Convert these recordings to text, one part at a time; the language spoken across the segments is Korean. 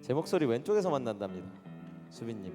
제 목소리 왼쪽에서 만난답니다. 수빈님.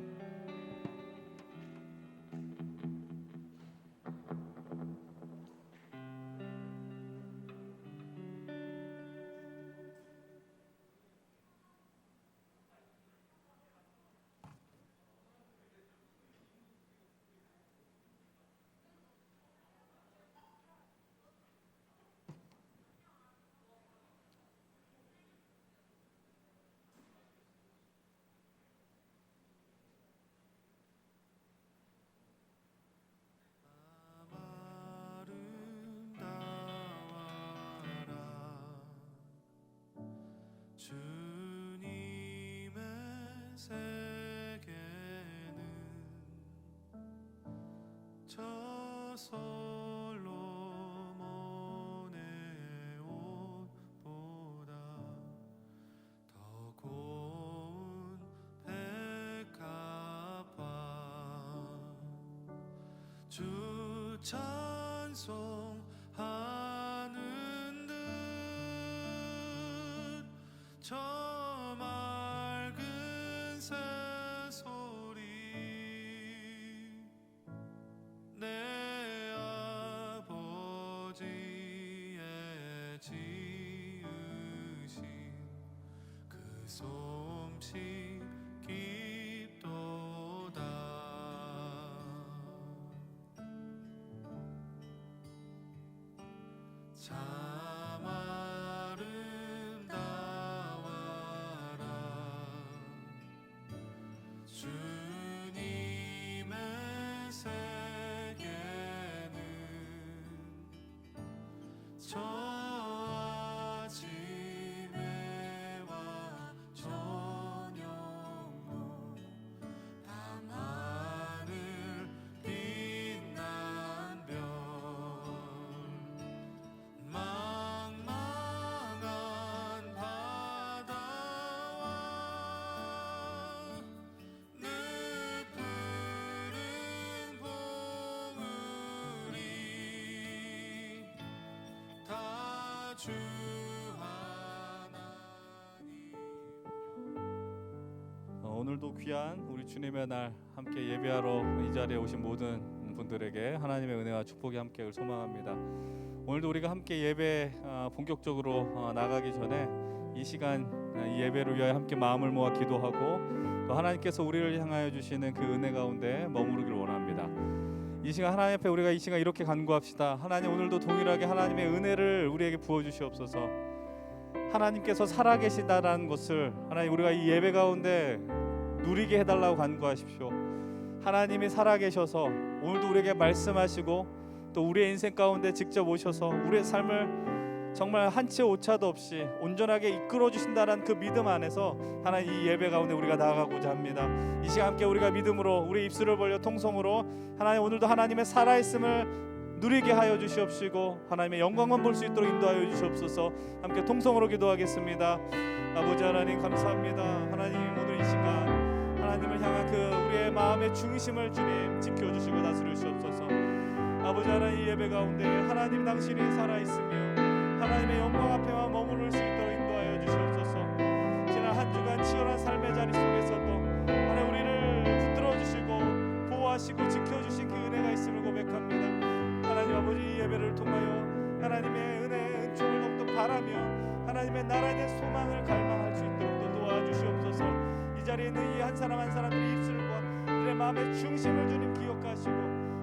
주님의 세계는 솔로몬의 옷보다 더 고운 백합화 주 찬송하는 듯 저 맑은 새소리 내 아버지의 지으신 그 솜씨 깊도다. 참 아름다워라 주님의 세계는 저 아침에 와 저녁로 밤하늘 빛난 별 망망한 바다와 늦푸른 봉우리 다 주 하나님. 오늘도 귀한 우리 주님의 날 함께 예배하러 이 자리에 오신 모든 분들에게 하나님의 은혜와 축복이 함께를 소망합니다. 오늘도 우리가 함께 예배 본격적으로 나가기 전에 이 시간 이 예배를 위하여 함께 마음을 모아 기도하고 또 하나님께서 우리를 향하여 주시는 그 은혜 가운데 머무르길 원합니다. 이 시간 하나님 앞에 우리가 이 시간 이렇게 간구합시다. 하나님, 오늘도 동일하게 하나님의 은혜를 우리에게 부어주시옵소서. 하나님께서 살아계시다라는 것을 하나님 우리가 이 예배 가운데 누리게 해달라고 간구하십시오. 하나님이 살아계셔서 오늘도 우리에게 말씀하시고 또 우리의 인생 가운데 직접 오셔서 우리의 삶을 정말 한치 오차도 없이 온전하게 이끌어 주신다는 그 믿음 안에서 하나님 이 예배 가운데 우리가 나아가고자 합니다. 이 시간 함께 우리가 믿음으로 우리 입술을 벌려 통성으로 하나님 오늘도 하나님의 살아있음을 누리게 하여 주시옵시고 하나님의 영광만 볼 수 있도록 인도하여 주시옵소서. 함께 통성으로 기도하겠습니다. 아버지 하나님 감사합니다. 하나님 오늘 이 시간 하나님을 향한 그 우리의 마음의 중심을 주님 지켜주시고 다스려 주시옵소서. 아버지 하나님 이 예배 가운데 하나님 당신이 살아있으며 하나님의 영광 앞에만 머무를 수 있도록 인도하여 주시옵소서. 지난 한 주간 치열한 삶의 자리 속에서도 하나님 우리를 붙들어 주시고 보호하시고 지켜주신 그 은혜가 있음을 고백합니다. 하나님 아버지 이 예배를 통하여 하나님의 은혜 은총을 더욱더 바라며 하나님의 나라에 대한 소망을 갈망할 수 있도록 또 도와주시옵소서. 이 자리에 있는 이 한 사람 한 사람들의 입술과 그들의 마음의 중심을 주님 기억하시고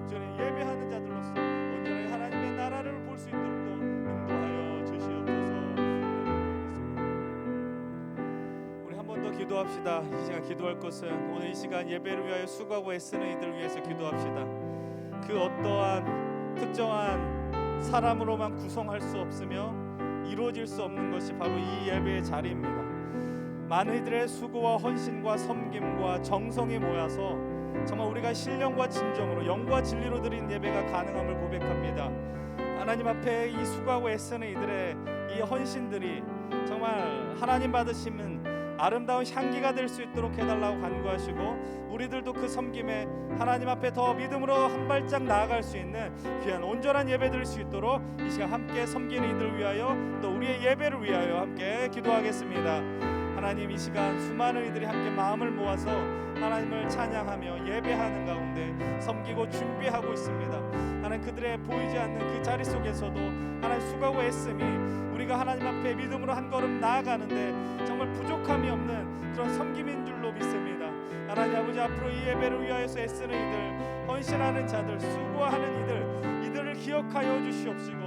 주님 예배하는 자들로서 온전히 하나님의 나라를 볼 수 있도록 또 인도하여 주시옵소서. 우리 한 번 더 기도합시다. 이 시간 기도할 것은 오늘 이 시간 예배를 위하여 수고하고 애쓰는 이들 위해서 기도합시다. 그 어떠한 특정한 사람으로만 구성할 수 없으며 이루어질 수 없는 것이 바로 이 예배의 자리입니다. 많은 이들의 수고와 헌신과 섬김과 정성이 모여서 정말 우리가 신령과 진정으로 영과 진리로 드린 예배가 가능함을 고백합니다. 하나님 앞에 이 수고하고 애쓰는 이들의 이 헌신들이 정말 하나님 받으시는 아름다운 향기가 될 수 있도록 해달라고 간구하시고 우리들도 그 섬김에 하나님 앞에 더 믿음으로 한 발짝 나아갈 수 있는 귀한 온전한 예배 드릴 수 있도록 이 시간 함께 섬기는 이들을 위하여 또 우리의 예배를 위하여 함께 기도하겠습니다. 하나님 하나님 이 시간 수많은 이들이 함께 마음을 모아서 하나님을 찬양하며 예배하는 가운데 섬기고 준비하고 있습니다. 하나님 그들의 보이지 않는 그 자리 속에서도 하나님 수고하고 애씀이 우리가 하나님 앞에 믿음으로 한 걸음 나아가는데 정말 부족함이 없는 그런 섬김인 줄로 믿습니다. 하나님 아버지 앞으로 이 예배를 위하여서 애쓰는 이들, 헌신하는 자들, 수고하는 이들을 기억하여 주시옵시고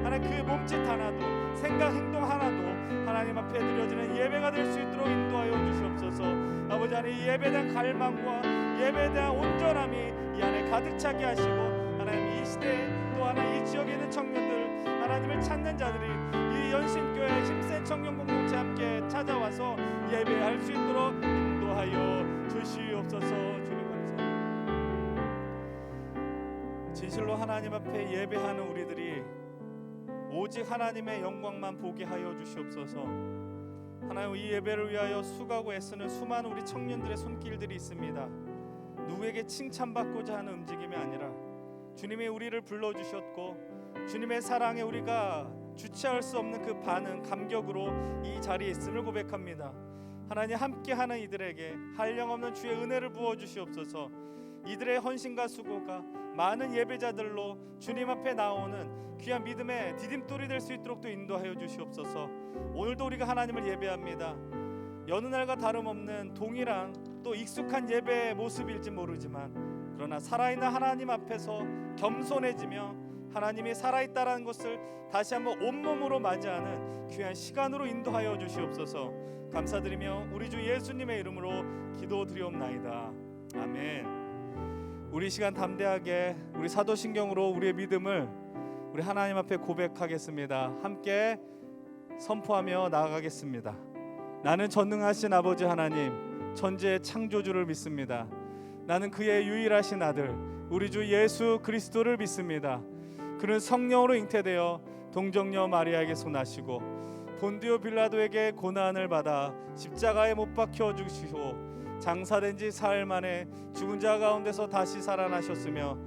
하나님 그 몸짓 하나도 생각 행동 하나도 하나님 앞에 드려지는 예배가 될 수 있도록 인도하여 주시옵소서. 아버지 하나님 이 예배에 대한 갈망과 예배에 대한 온전함이 이 안에 가득 차게 하시고 하나님 이 시대에 또 하나 이 지역에 있는 청년들 하나님을 찾는 자들이 이 연신교회 힘센 청년 공동체 함께 찾아와서 예배할 수 있도록 인도하여 주시옵소서. 주님 감사합니다. 진실로 하나님 앞에 예배하는 우리들이 오직 하나님의 영광만 보게 하여 주시옵소서. 하나님 이 예배를 위하여 수고하고 애쓰는 수많은 우리 청년들의 손길들이 있습니다. 누구에게 칭찬받고자 하는 움직임이 아니라 주님이 우리를 불러주셨고 주님의 사랑에 우리가 주체할 수 없는 그 반응, 감격으로 이 자리에 있음을 고백합니다. 하나님 함께하는 이들에게 한량없는 주의 은혜를 부어주시옵소서. 이들의 헌신과 수고가 많은 예배자들로 주님 앞에 나오는 귀한 믿음의 디딤돌이 될 수 있도록 또 인도하여 주시옵소서. 오늘도 우리가 하나님을 예배합니다. 여느 날과 다름없는 동일한 또 익숙한 예배의 모습일지 모르지만 그러나 살아있는 하나님 앞에서 겸손해지며 하나님이 살아있다라는 것을 다시 한번 온몸으로 맞이하는 귀한 시간으로 인도하여 주시옵소서. 감사드리며 우리 주 예수님의 이름으로 기도드리옵나이다. 아멘. 우리 시간 담대하게 우리 사도신경으로 우리의 믿음을 우리 하나님 앞에 고백하겠습니다. 함께 선포하며 나아가겠습니다. 나는 전능하신 아버지 하나님 천지의 창조주를 믿습니다. 나는 그의 유일하신 아들 우리 주 예수 그리스도를 믿습니다. 그는 성령으로 잉태되어 동정녀 마리아에게 소나시고 본디오 빌라도에게 고난을 받아 십자가에 못 박혀 죽으시고 장사된 지 사흘 만에 죽은 자 가운데서 다시 살아나셨으며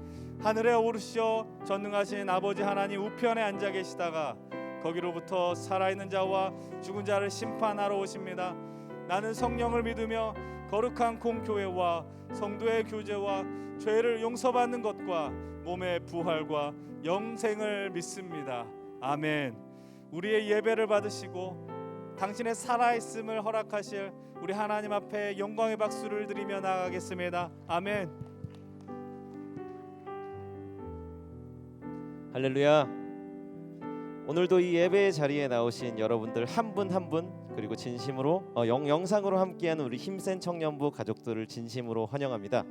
하늘에 오르시어 전능하신 아버지 하나님 우편에 앉아 계시다가 거기로부터 살아있는 자와 죽은 자를 심판하러 오십니다. 나는 성령을 믿으며 거룩한 공교회와 성도의 교제와 죄를 용서받는 것과 몸의 부활과 영생을 믿습니다. 아멘. 우리의 예배를 받으시고 당신의 살아있음을 허락하실 우리 하나님 앞에 영광의 박수를 드리며 나아가겠습니다. 아멘. 할렐루야. 오늘도 이 예배의 자리에 나오신 여러분들 한 분 한 분 그리고 진심으로 영상으로 함께하는 우리 힘센 청년부 가족들을 진심으로 환영합니다.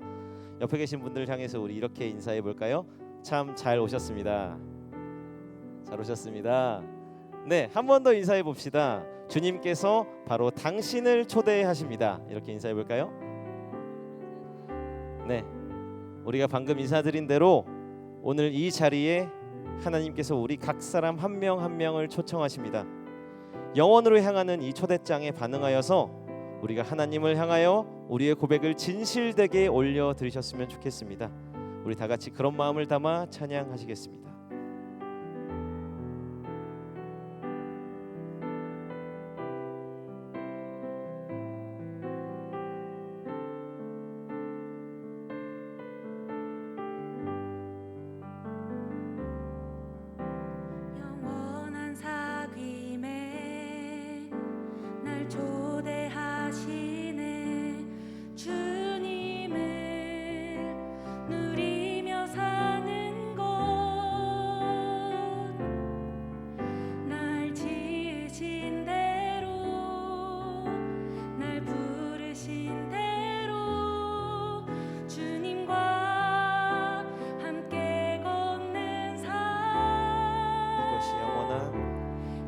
옆에 계신 분들 향해서 우리 이렇게 인사해 볼까요? 참 잘 오셨습니다. 잘 오셨습니다. 네, 한 번 더 인사해 봅시다. 주님께서 바로 당신을 초대하십니다. 이렇게 인사해 볼까요? 네, 우리가 방금 인사드린 대로 오늘 이 자리에 하나님께서 우리 각 사람 한 명 한 명을 초청하십니다. 영원으로 향하는 이 초대장에 반응하여서 우리가 하나님을 향하여 우리의 고백을 진실되게 올려드리셨으면 좋겠습니다. 우리 다 같이 그런 마음을 담아 찬양하시겠습니다.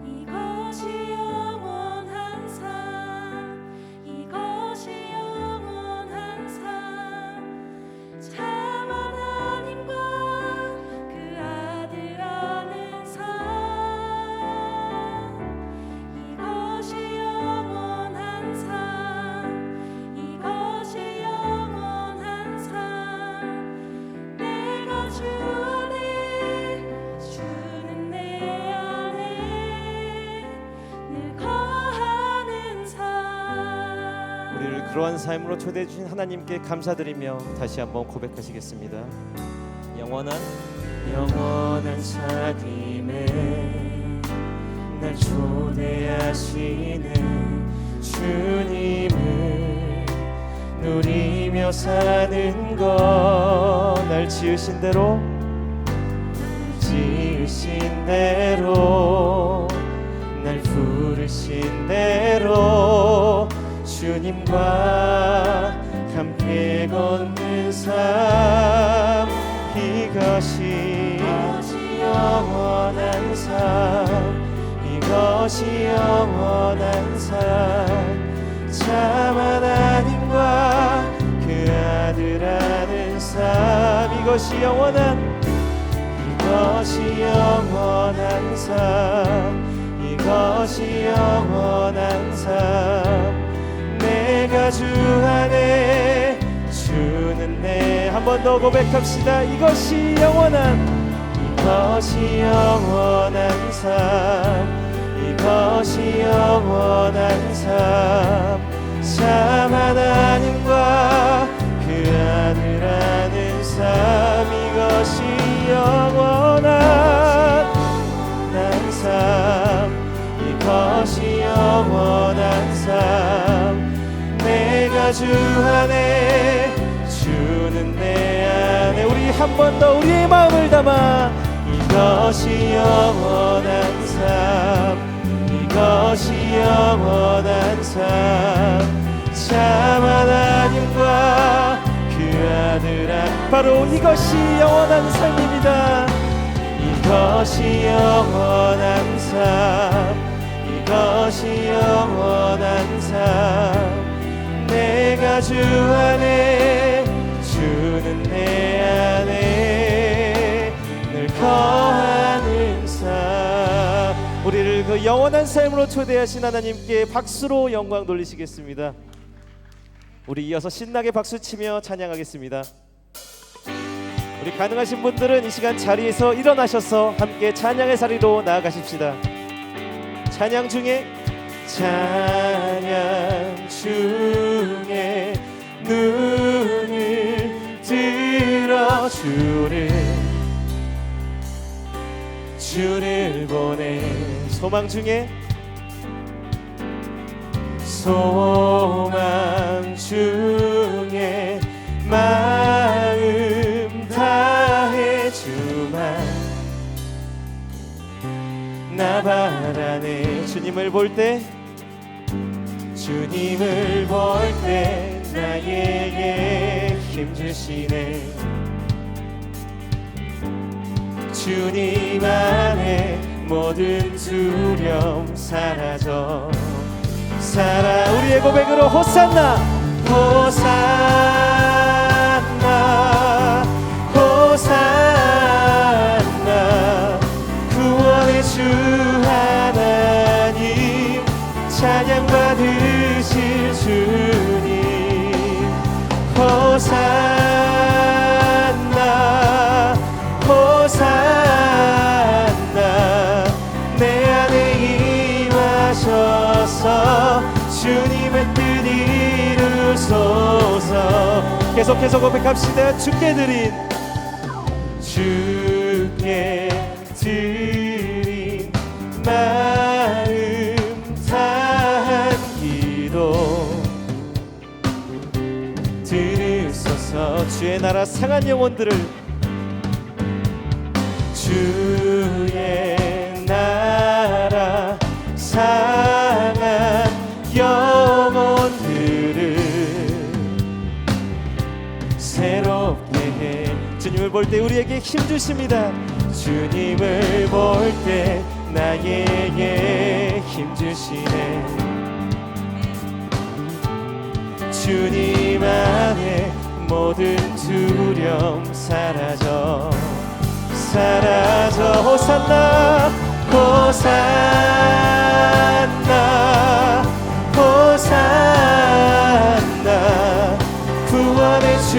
이것이 영원한 삶, 이것 우리를 그러한 삶으로 초대해 주신 하나님께 감사드리며 다시 한번 고백하시겠습니다. 영원한 삶임에 날 초대하시는 주님을 누리며 사는 것, 날 지으신 대로 날 부르신 대로 주님과 함께 걷는 삶, 이것이 영원한 삶, 이것이 영원한 삶, 참 하나님과 그 아들 아는 삶, 이것이 영원한 삶, 이것이 영원한 삶, 내가 주 안에 주는 내, 한 번 더 고백합시다. 이것이 영원한 삶, 이것이 영원한 삶, 참 하나님과 그 아들 아는 삶, 이것이 영원한 삶, 이것이 영원한 삶, 내가 주 안에 주는 내 안에. 우리 한 번 더 우리의 마음을 담아 이것이 영원한 삶, 이것이 영원한 삶, 참 하나님과 그 아들 안, 바로 이것이 영원한 삶입니다. 이것이 영원한 삶, 이것이 영원한 삶, 내가 주 안에 주는 내 안에 늘 거하는 삶. 우리를 그 영원한 삶으로 초대하신 하나님께 박수로 영광 돌리시겠습니다. 우리 이어서 신나게 박수치며 찬양하겠습니다. 우리 가능하신 분들은 이 시간 자리에서 일어나셔서 함께 찬양의 자리로 나아가십시다. 찬양 중에 눈을 들어 주를 보내, 소망 중에 마음 다해 주만 나 바라네. 주님을 볼 때 나에게 힘 주시네. 주님 안에 모든 두려움 사라져. 우리의 고백으로 호산나, 호산나, 호산나, 구원의 주 하나님, 찬양 받으실 주님. 호산나, 호산나, 내 안에 임하셔서 주님의 뜻 이루소서. 계속해서 고백합시다. 주께 드린 마음 다한 기도 들으소서. 주의 나라 상한 영혼들을, 주의 나라 상한 영혼들을 새롭게 해. 주님을 볼 때 우리에게 힘 주십니다. 주님을 볼 때 나에게 힘 주시네. 주님 안에 모든 두려움 사라져. 호산나, 호산나, 호산나, 구원의 주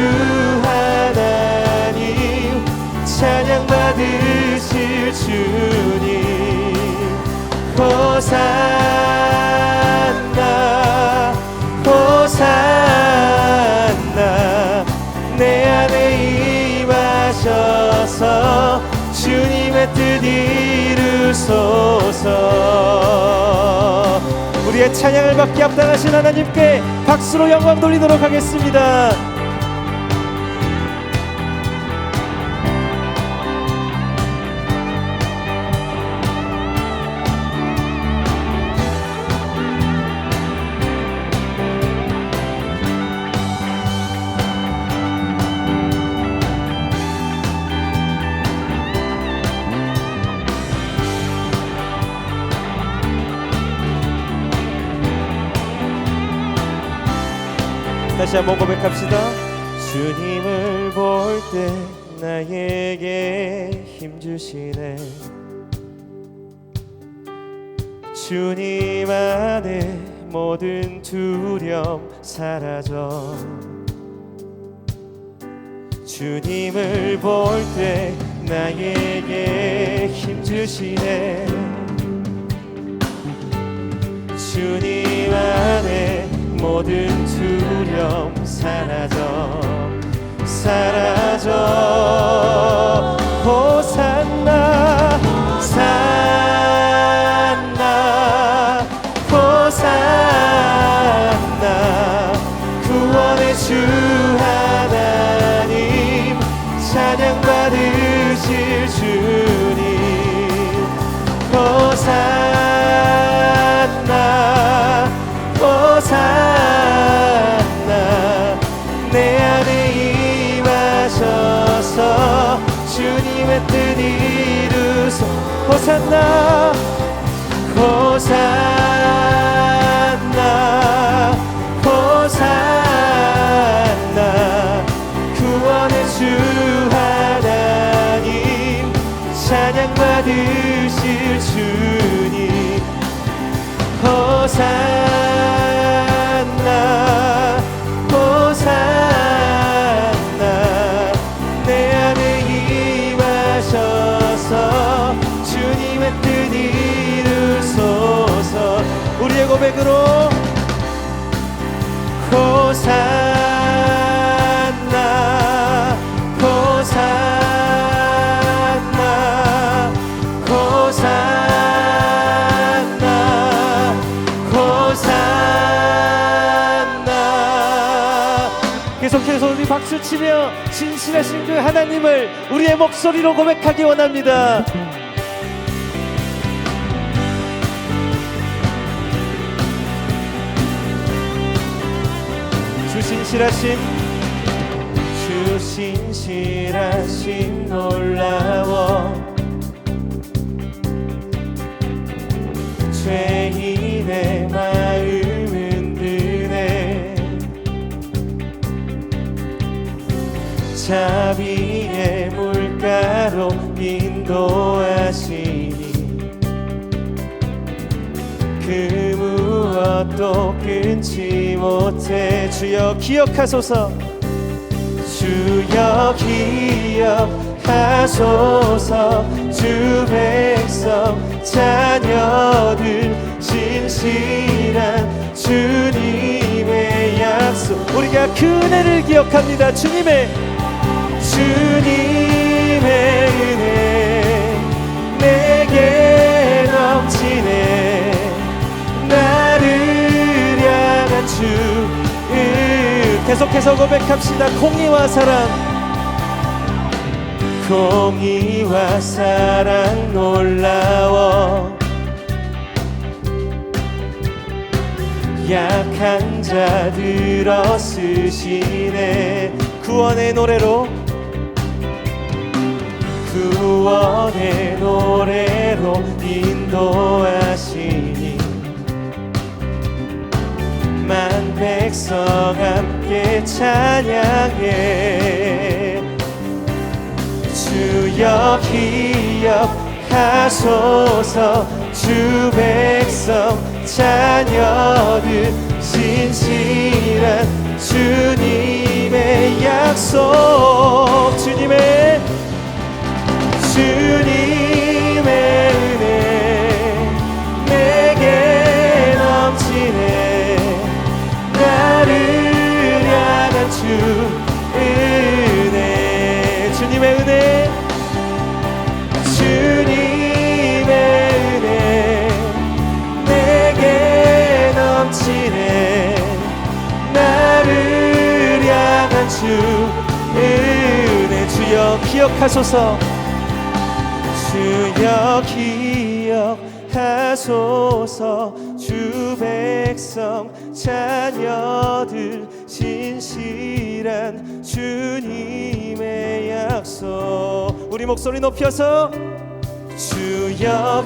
하나님, 찬양 받으실 주님. 호산나, 호산나, 이루소서. 우리의 찬양을 받기 합당하신 하나님께 박수로 영광 돌리도록 하겠습니다. 다시 한번 고백합시다. 주님을 볼 때 나에게 힘주시네. 주님 안에 모든 두려움 사라져. 주님을 볼 때 나에게 힘주시네. 주님 안에 모든 두려움 사라져. 사라져. 호산나 산나 호산나. 구원의 주 하나님 찬양 받으실 주님. 호산나 호산나. 내 안에 임하셔서 주님의 뜻 이루소. 호산나 호산나 호산나. 구원의 주 하나님 찬양 받으실 주님. 호산나 호산나. 내 안에 임하셔서 주님의 뜻 이루소서. 우리의 고백으로 호산나 호산나 호산나 호산나. 계속해서 우리 박수치며 진실하신 그 하나님을 우리의 목소리로 고백하기 원합니다. 주 신실하심 놀라워. 죄인의 마음 흔드네. 자비의 물가로 인도하시니 그 무엇도 끊지 못해. 주여 기억하소서. 주여 기억하소서. 주 백성 자녀들 진실한 주님의 약속. 우리가 그 은혜를 기억합니다. 주님의 은혜 내게 넘치네. 나를 향한 주 계속해서 고백합시다. 공의와 사랑 공의와 사랑 놀라워. 약한 자들어 쓰시네. 구원의 노래로 구원의 노래로 인도하시니 만 백성 함께 찬양해. 주여 기억하소서. 주 백성 자녀들 진실한 주님의 약속. 주님의 은혜 내게 넘치네. 나를 향한 주 은혜. 주님의 은혜 주님의 향한 주 은혜 주여 기억하소서 주여 기억하소서 주 백성 자녀들 신실한 주님의 약속 우리 목소리 높여서 주여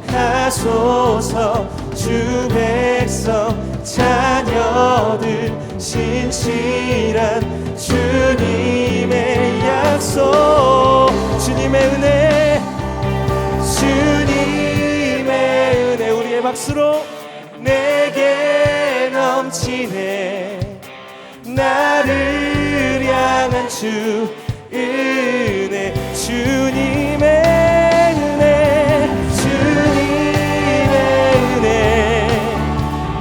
기억하소서 주 백성 자녀들 신실한 주님의 약속 주님의 은혜 우리의 박수로 내게 넘치네 나를 향한 주 은혜 주님의 은혜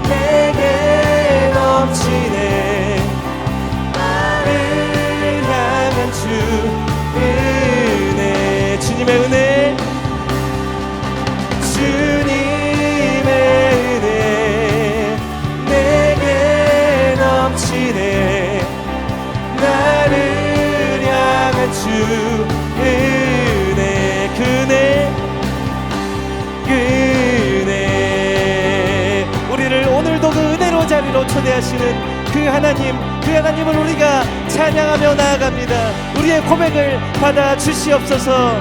내게 넘치네 나를 향한 주 은혜 주님의 은혜 내게 넘치네 나를 향한 주 은혜 그네 우리를 오늘도 그 은혜로 자리로 초대하시는 그 하나님을 우리가 찬양하며 나아갑니다. 우리의 고백을 받아 주시옵소서.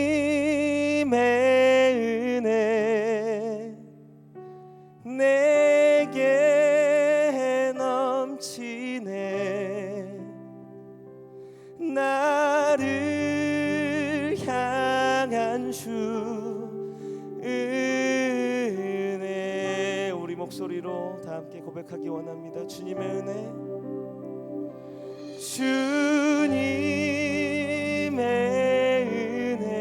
주님의 은혜 내게 넘치네 나를 향한 주 은혜 우리 목소리로 다 함께 고백하기 원합니다. 주님의 은혜 주님의 은혜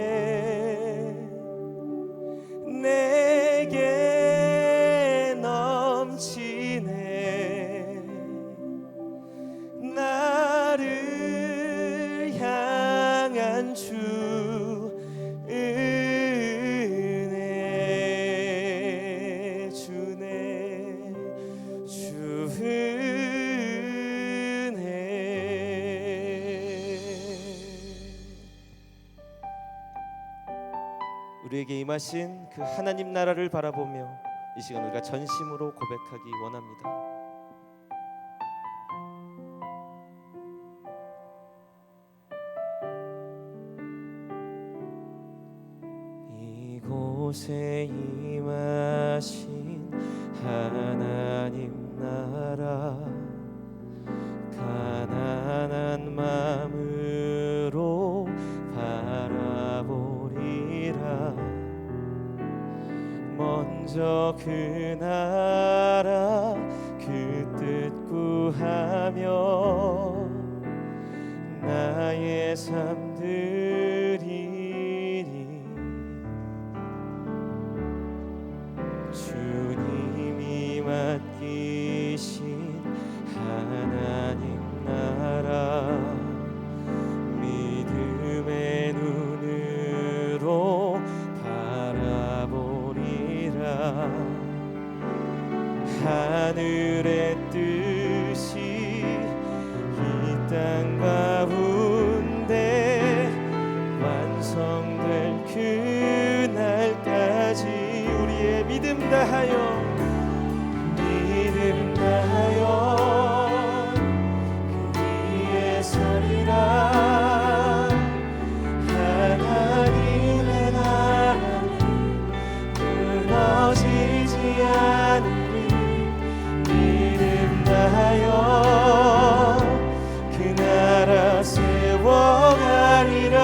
내게 넘치네 나를 향한 주 은혜 주네 주 우리에게 임하신 그 하나님 나라를 바라보며 이 시간 우리가 전심으로 고백하기 원합니다. 이곳에 임하신 하나님 나라 가난한 마음으로 바라보리라 먼저 그 나라 그 뜻 구하며 나의 삶 드리니 주님이 맡기신 하나님 나라 믿음의 눈으로 바라보리라 하늘의 뜻이 이 땅 가운데 완성될 그날까지 우리의 믿음 다하여 그 위에 서리라 하나님의 나라는 끊어지지 않으리 믿음 다하여 그 나라 세워가리라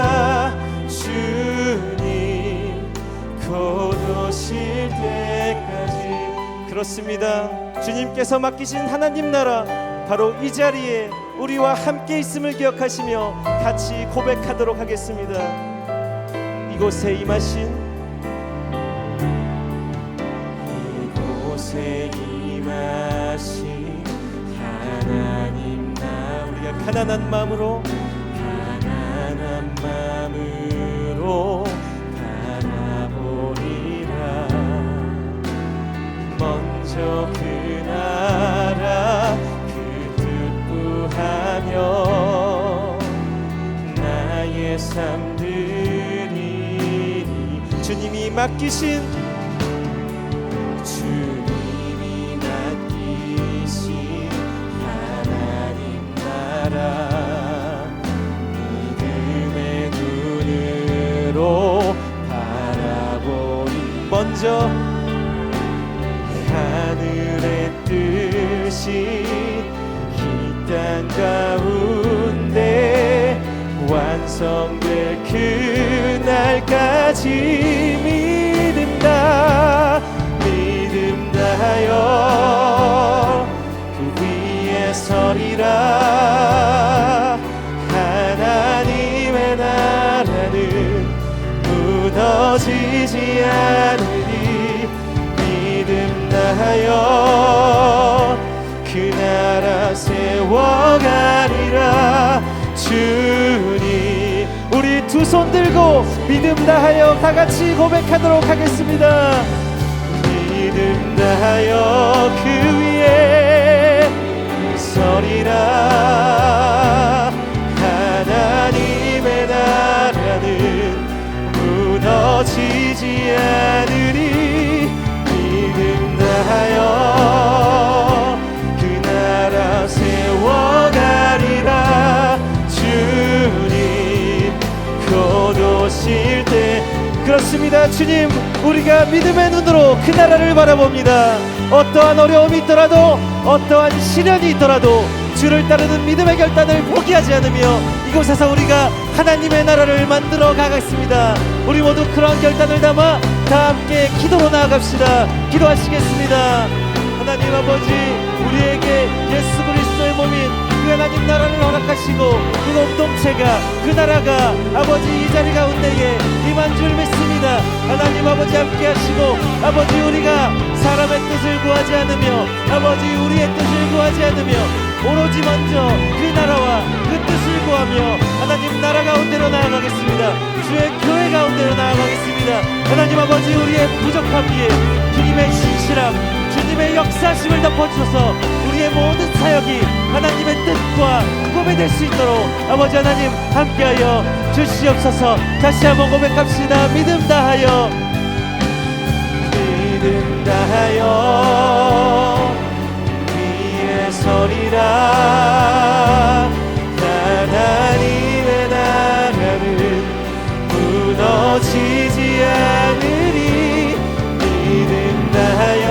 주님 곧 오실 때까지 그렇습니다. 주님께서 맡기신 하나님 나라 바로 이 자리에 우리와 함께 있음을 기억하시며 같이 고백하도록 하겠습니다. 이곳에 임하신 하나님 나 우리가 가난한 마음으로 눈으로 바라보리라. 먼저 그 나라 그 뜻 구하며 나의 삶 드리리. 주님이 맡기신 하나님 나라 믿음의 눈으로 바라보리. 먼저 하늘의 뜻이 이 땅 가운데 완성될 그날까지 믿음다 믿음다하여 그 위에 서리라. 하나님의 나라는 무너지지 않으리. 믿음 다하여 그 나라 세워가리라. 주님, 우리 두 손 들고 믿음 다하여 다 같이 고백하도록 하겠습니다. 믿음 다하여 그 위에 서리라. 하나님의 나라는 무너지지 않으리. 믿음 다하여 그 나라 세워가리라. 주님 곧 오실 때. 그렇습니다. 주님, 우리가 믿음의 눈으로 그 나라를 바라봅니다. 어떠한 어려움이 있더라도 어떠한 시련이 있더라도 주를 따르는 믿음의 결단을 포기하지 않으며 이곳에서 우리가 하나님의 나라를 만들어 가겠습니다. 우리 모두 그런 결단을 담아 다 함께 기도로 나아갑시다. 기도하시겠습니다. 하나님 아버지, 우리에게 예수 그리스도의 몸인 그 하나님 나라를 허락하시고 그 공동체가, 그 나라가 아버지 이 자리 가운데에 임한 줄 믿습니다. 하나님 아버지 함께 하시고, 아버지 우리가 사람의 뜻을 구하지 않으며 아버지 우리의 뜻을 구하지 않으며 오로지 먼저 그 나라와 그 뜻을 구하며 하나님 나라 가운데로 나아가겠습니다. 주의 교회 가운데로 나아가겠습니다. 하나님 아버지, 우리의 부족함 위에 주님의 신실함, 주님의 역사심을 덮어주셔서 우리의 모든 사역이 하나님의 뜻과 꿈이 될 수 있도록 아버지 하나님 함께하여 주시옵소서. 다시 한번 고백합시다. 믿음 다하여, 믿음 다하여 위에 서리라. 하나님의 나라는 무너지지 않으리. 믿음 다하여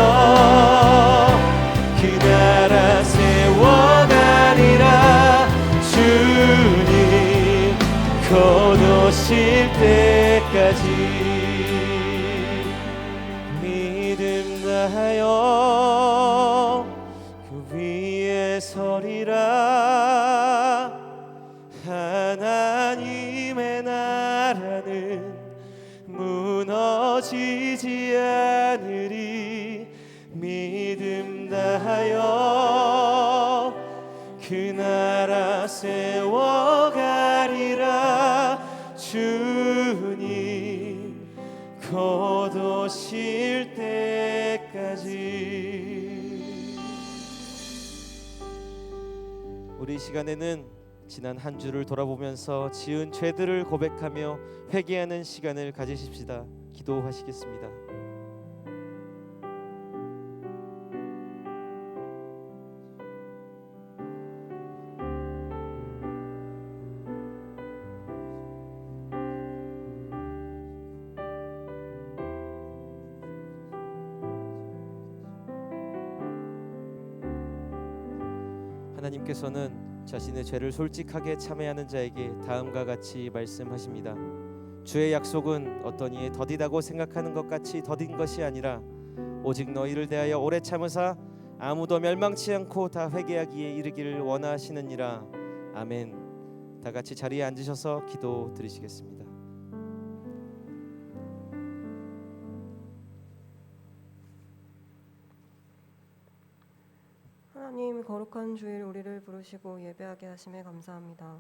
그 나라 세워가리라. 주님 곧 오실 때까지 믿음 다하여 그 위에 서리라. 하나님의 나라는 무너지지 않으리. 믿음 다하여 그 나라 세워가리라. 주님 곧 오실 때까지. 우리 시간에는 지난 한 주를 돌아보면서 지은 죄들을 고백하며 회개하는 시간을 가지십시다. 기도하시겠습니다. 하나님께서는 자신의 죄를 솔직하게 참회하는 자에게 다음과 같이 말씀하십니다. 주의 약속은 어떤 이의 더디다고 생각하는 것 같이 더딘 것이 아니라 오직 너희를 대하여 오래 참으사 아무도 멸망치 않고 다 회개하기에 이르기를 원하시느니라. 아멘. 다 같이 자리에 앉으셔서 기도 드리시겠습니다. 하나님, 거룩한 주일 우리를 부르시고 예배하게 하심에 감사합니다.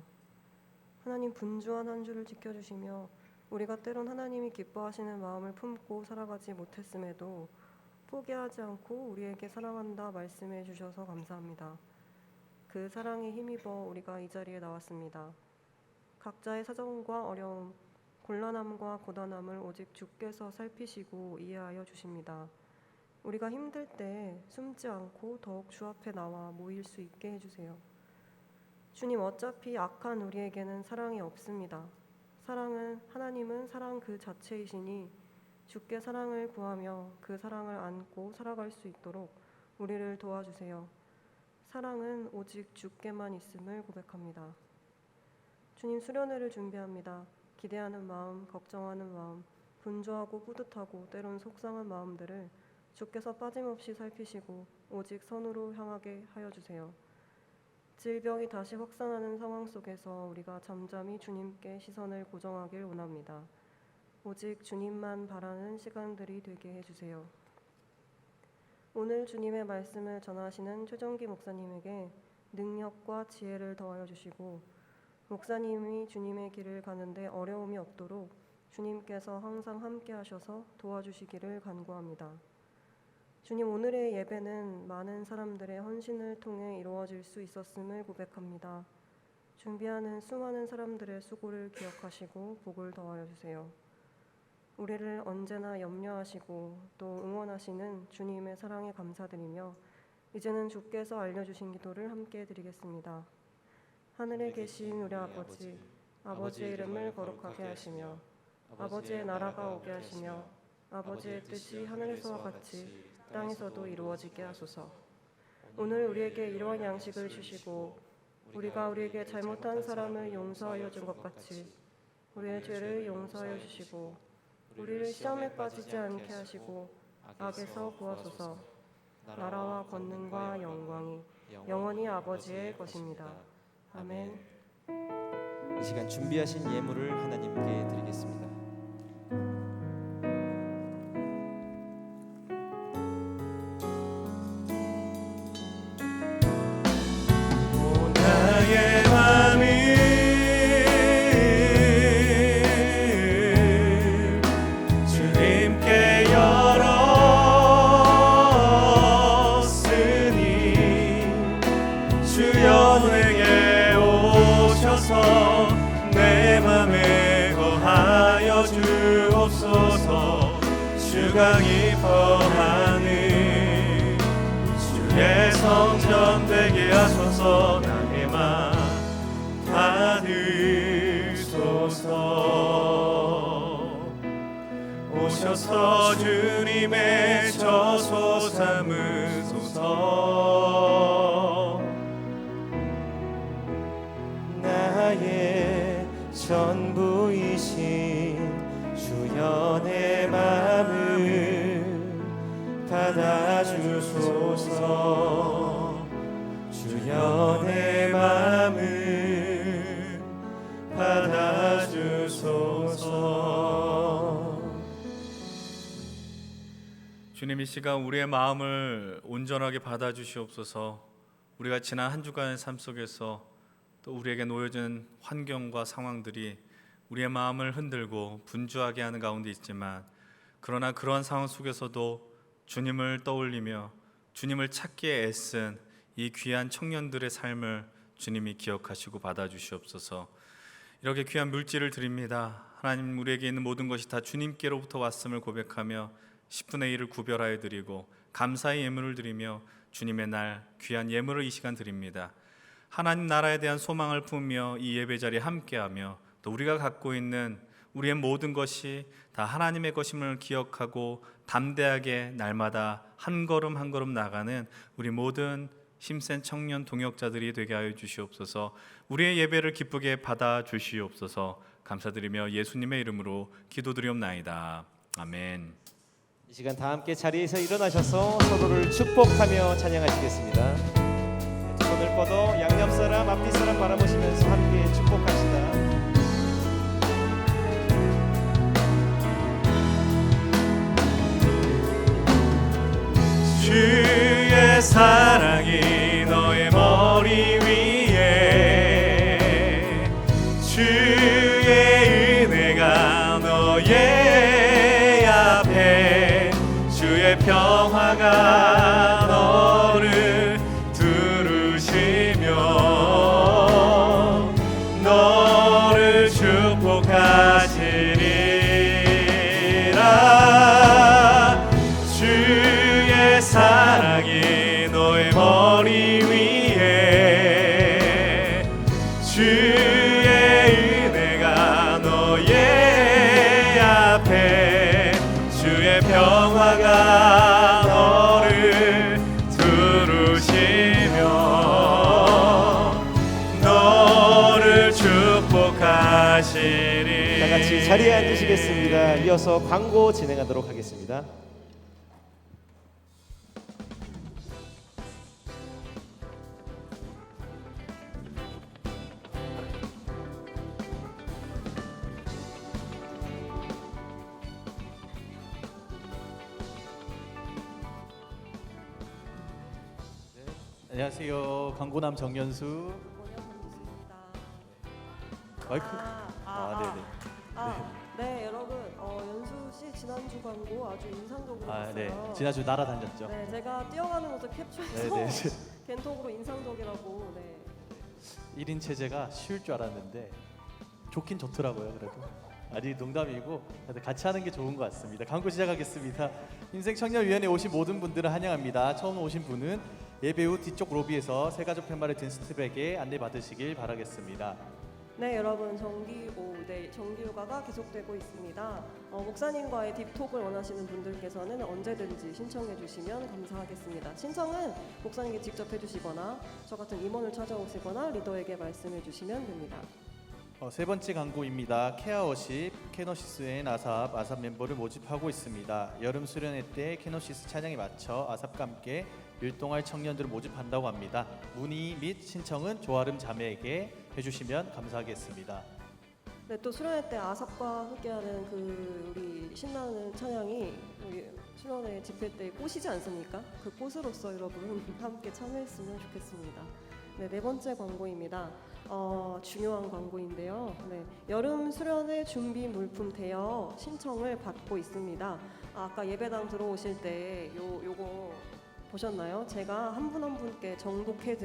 하나님, 분주한 한 주를 지켜주시며 우리가 때론 하나님이 기뻐하시는 마음을 품고 살아가지 못했음에도 포기하지 않고 우리에게 사랑한다 말씀해 주셔서 감사합니다. 그 사랑에 힘입어 우리가 이 자리에 나왔습니다. 각자의 사정과 어려움, 곤란함과 고단함을 오직 주께서 살피시고 이해하여 주십니다. 우리가 힘들 때 숨지 않고 더욱 주 앞에 나와 모일 수 있게 해주세요. 주님, 어차피 악한 우리에게는 사랑이 없습니다. 하나님은 사랑 그 자체이시니 주께 사랑을 구하며 그 사랑을 안고 살아갈 수 있도록 우리를 도와주세요. 사랑은 오직 주께만 있음을 고백합니다. 주님, 수련회를 준비합니다. 기대하는 마음, 걱정하는 마음, 분주하고 뿌듯하고 때론 속상한 마음들을 주께서 빠짐없이 살피시고 오직 선으로 향하게 하여 주세요. 질병이 다시 확산하는 상황 속에서 우리가 잠잠히 주님께 시선을 고정하길 원합니다. 오직 주님만 바라는 시간들이 되게 해주세요. 오늘 주님의 말씀을 전하시는 최정기 목사님에게 능력과 지혜를 더하여 주시고 목사님이 주님의 길을 가는데 어려움이 없도록 주님께서 항상 함께 하셔서 도와주시기를 간구합니다. 주님, 오늘의 예배는 많은 사람들의 헌신을 통해 이루어질 수 있었음을 고백합니다. 준비하는 수많은 사람들의 수고를 기억하시고 복을 더하여 주세요. 우리를 언제나 염려하시고 또 응원하시는 주님의 사랑에 감사드리며 이제는 주께서 알려주신 기도를 함께 드리겠습니다. 하늘에 계신 우리 아버지, 아버지의 이름을 거룩하게 하시며 아버지의 나라가 오게 하시며 아버지의 뜻이 하늘에서와 같이 땅에서도 이루어지게 하소서. 오늘 우리에게 일용할 양식을 주시고 우리가 우리에게 잘못한 사람을 용서하여 준 것 같이 우리의 죄를 용서하여 주시고 우리를 시험에 빠지지 않게 하시고 악에서 구하소서. 나라와 권능과 영광이 영원히 아버지의 것입니다. 아멘. 이 시간 준비하신 예물을 하나님께 드리겠습니다. 나의 맘을 주님께 열었으니 주여 내게 오셔서 내 맘에 거하여 주옵소서. 주가 기뻐하는 주의 성전 되게 하소서. 나의 맘 받으소서. 오셔서 주님의 처소 삼으소서. 나의 전부이신 주여 내 마음을 받아주소서. 주여 내 마음을 받아주소서. 주님, 이 시간 우리의 마음을 온전하게 받아주시옵소서. 우리가 지난 한 주간의 삶 속에서 또 우리에게 놓여진 환경과 상황들이 우리의 마음을 흔들고 분주하게 하는 가운데 있지만, 그러나 그러한 상황 속에서도 주님을 떠올리며 주님을 찾기에 애쓴 이 귀한 청년들의 삶을 주님이 기억하시고 받아주시옵소서. 이렇게 귀한 물질을 드립니다. 하나님, 우리에게 있는 모든 것이 다 주님께로부터 왔음을 고백하며 10분의 1을 구별하여 드리고 감사의 예물을 드리며 주님의 날 귀한 예물을 이 시간 드립니다. 하나님 나라에 대한 소망을 품으며 이 예배 자리에 함께하며 또 우리가 갖고 있는 우리의 모든 것이 다 하나님의 것임을 기억하고 담대하게 날마다 한 걸음 한 걸음 나가는 우리 모든 힘센 청년 동역자들이 되게 하여 주시옵소서. 우리의 예배를 기쁘게 받아 주시옵소서. 감사드리며 예수님의 이름으로 기도드리옵나이다. 아멘. 이 시간 다 함께 자리에서 일어나셔서 서로를 축복하며 찬양하시겠습니다. 두 손을 뻗어 양옆 사람 앞뒤 사람 바라보시면서 함께 축복합시다. 주의 사랑이 너의 머리 위에 주의 은혜가 하시리. 다 같이 자리에 앉으시겠습니다. 이어서 광고 진행하도록 하겠습니다. 안녕하세요. 광고남 정연수. 마이크. 네, 여러분, 연수 씨 지난주 광고 아주 인상적으로 봤어요. 네. 지난주 날아다녔죠. 네, 제가 뛰어가는 모습 캡처해서 겐톡으로 인상적이라고. 네. 1인 체제가 쉬울 줄 알았는데 좋긴 좋더라고요. 그래도. 아니 농담이고 같이 하는 게 좋은 것 같습니다. 광고 시작하겠습니다. 인생청년위원회 오신 모든 분들을 환영합니다. 처음 오신 분은 예배 후 뒤쪽 로비에서 새가족 팻말을 든 스텝에게 안내받으시길 바라겠습니다. 네, 여러분, 정기휴가가 계속되고 있습니다. 목사님과의 딥톡을 원하시는 분들께서는 언제든지 신청해 주시면 감사하겠습니다. 신청은 목사님께 직접 해주시거나 저 같은 임원을 찾아오시거나 리더에게 말씀해 주시면 됩니다. 세 번째 광고입니다. 케아워십, 캐노시스 앤 아삽 멤버를 모집하고 있습니다. 여름 수련회 때 캐노시스 찬양에 맞춰 아삽과 함께 율동할 청년들을 모집한다고 합니다. 문의 및 신청은 조아름 자매에게 해주시면 감사하겠습니다. 네, 또 수련회 때 아삽과 함께하는 우리 신나는 찬양이 우리 수련회 집회 때 꽃이지 않습니까? 그 꽃으로서 여러분 함께 참여했으면 좋겠습니다. 네, 네 번째 광고입니다. 중요한 광고인데요. 네, 여름 수련회 준비 물품 대여 신청을 받고 있습니다. 아까 예배당 들어오실 때 요거 보셨나요? 제가 한 분 한 분께 정독해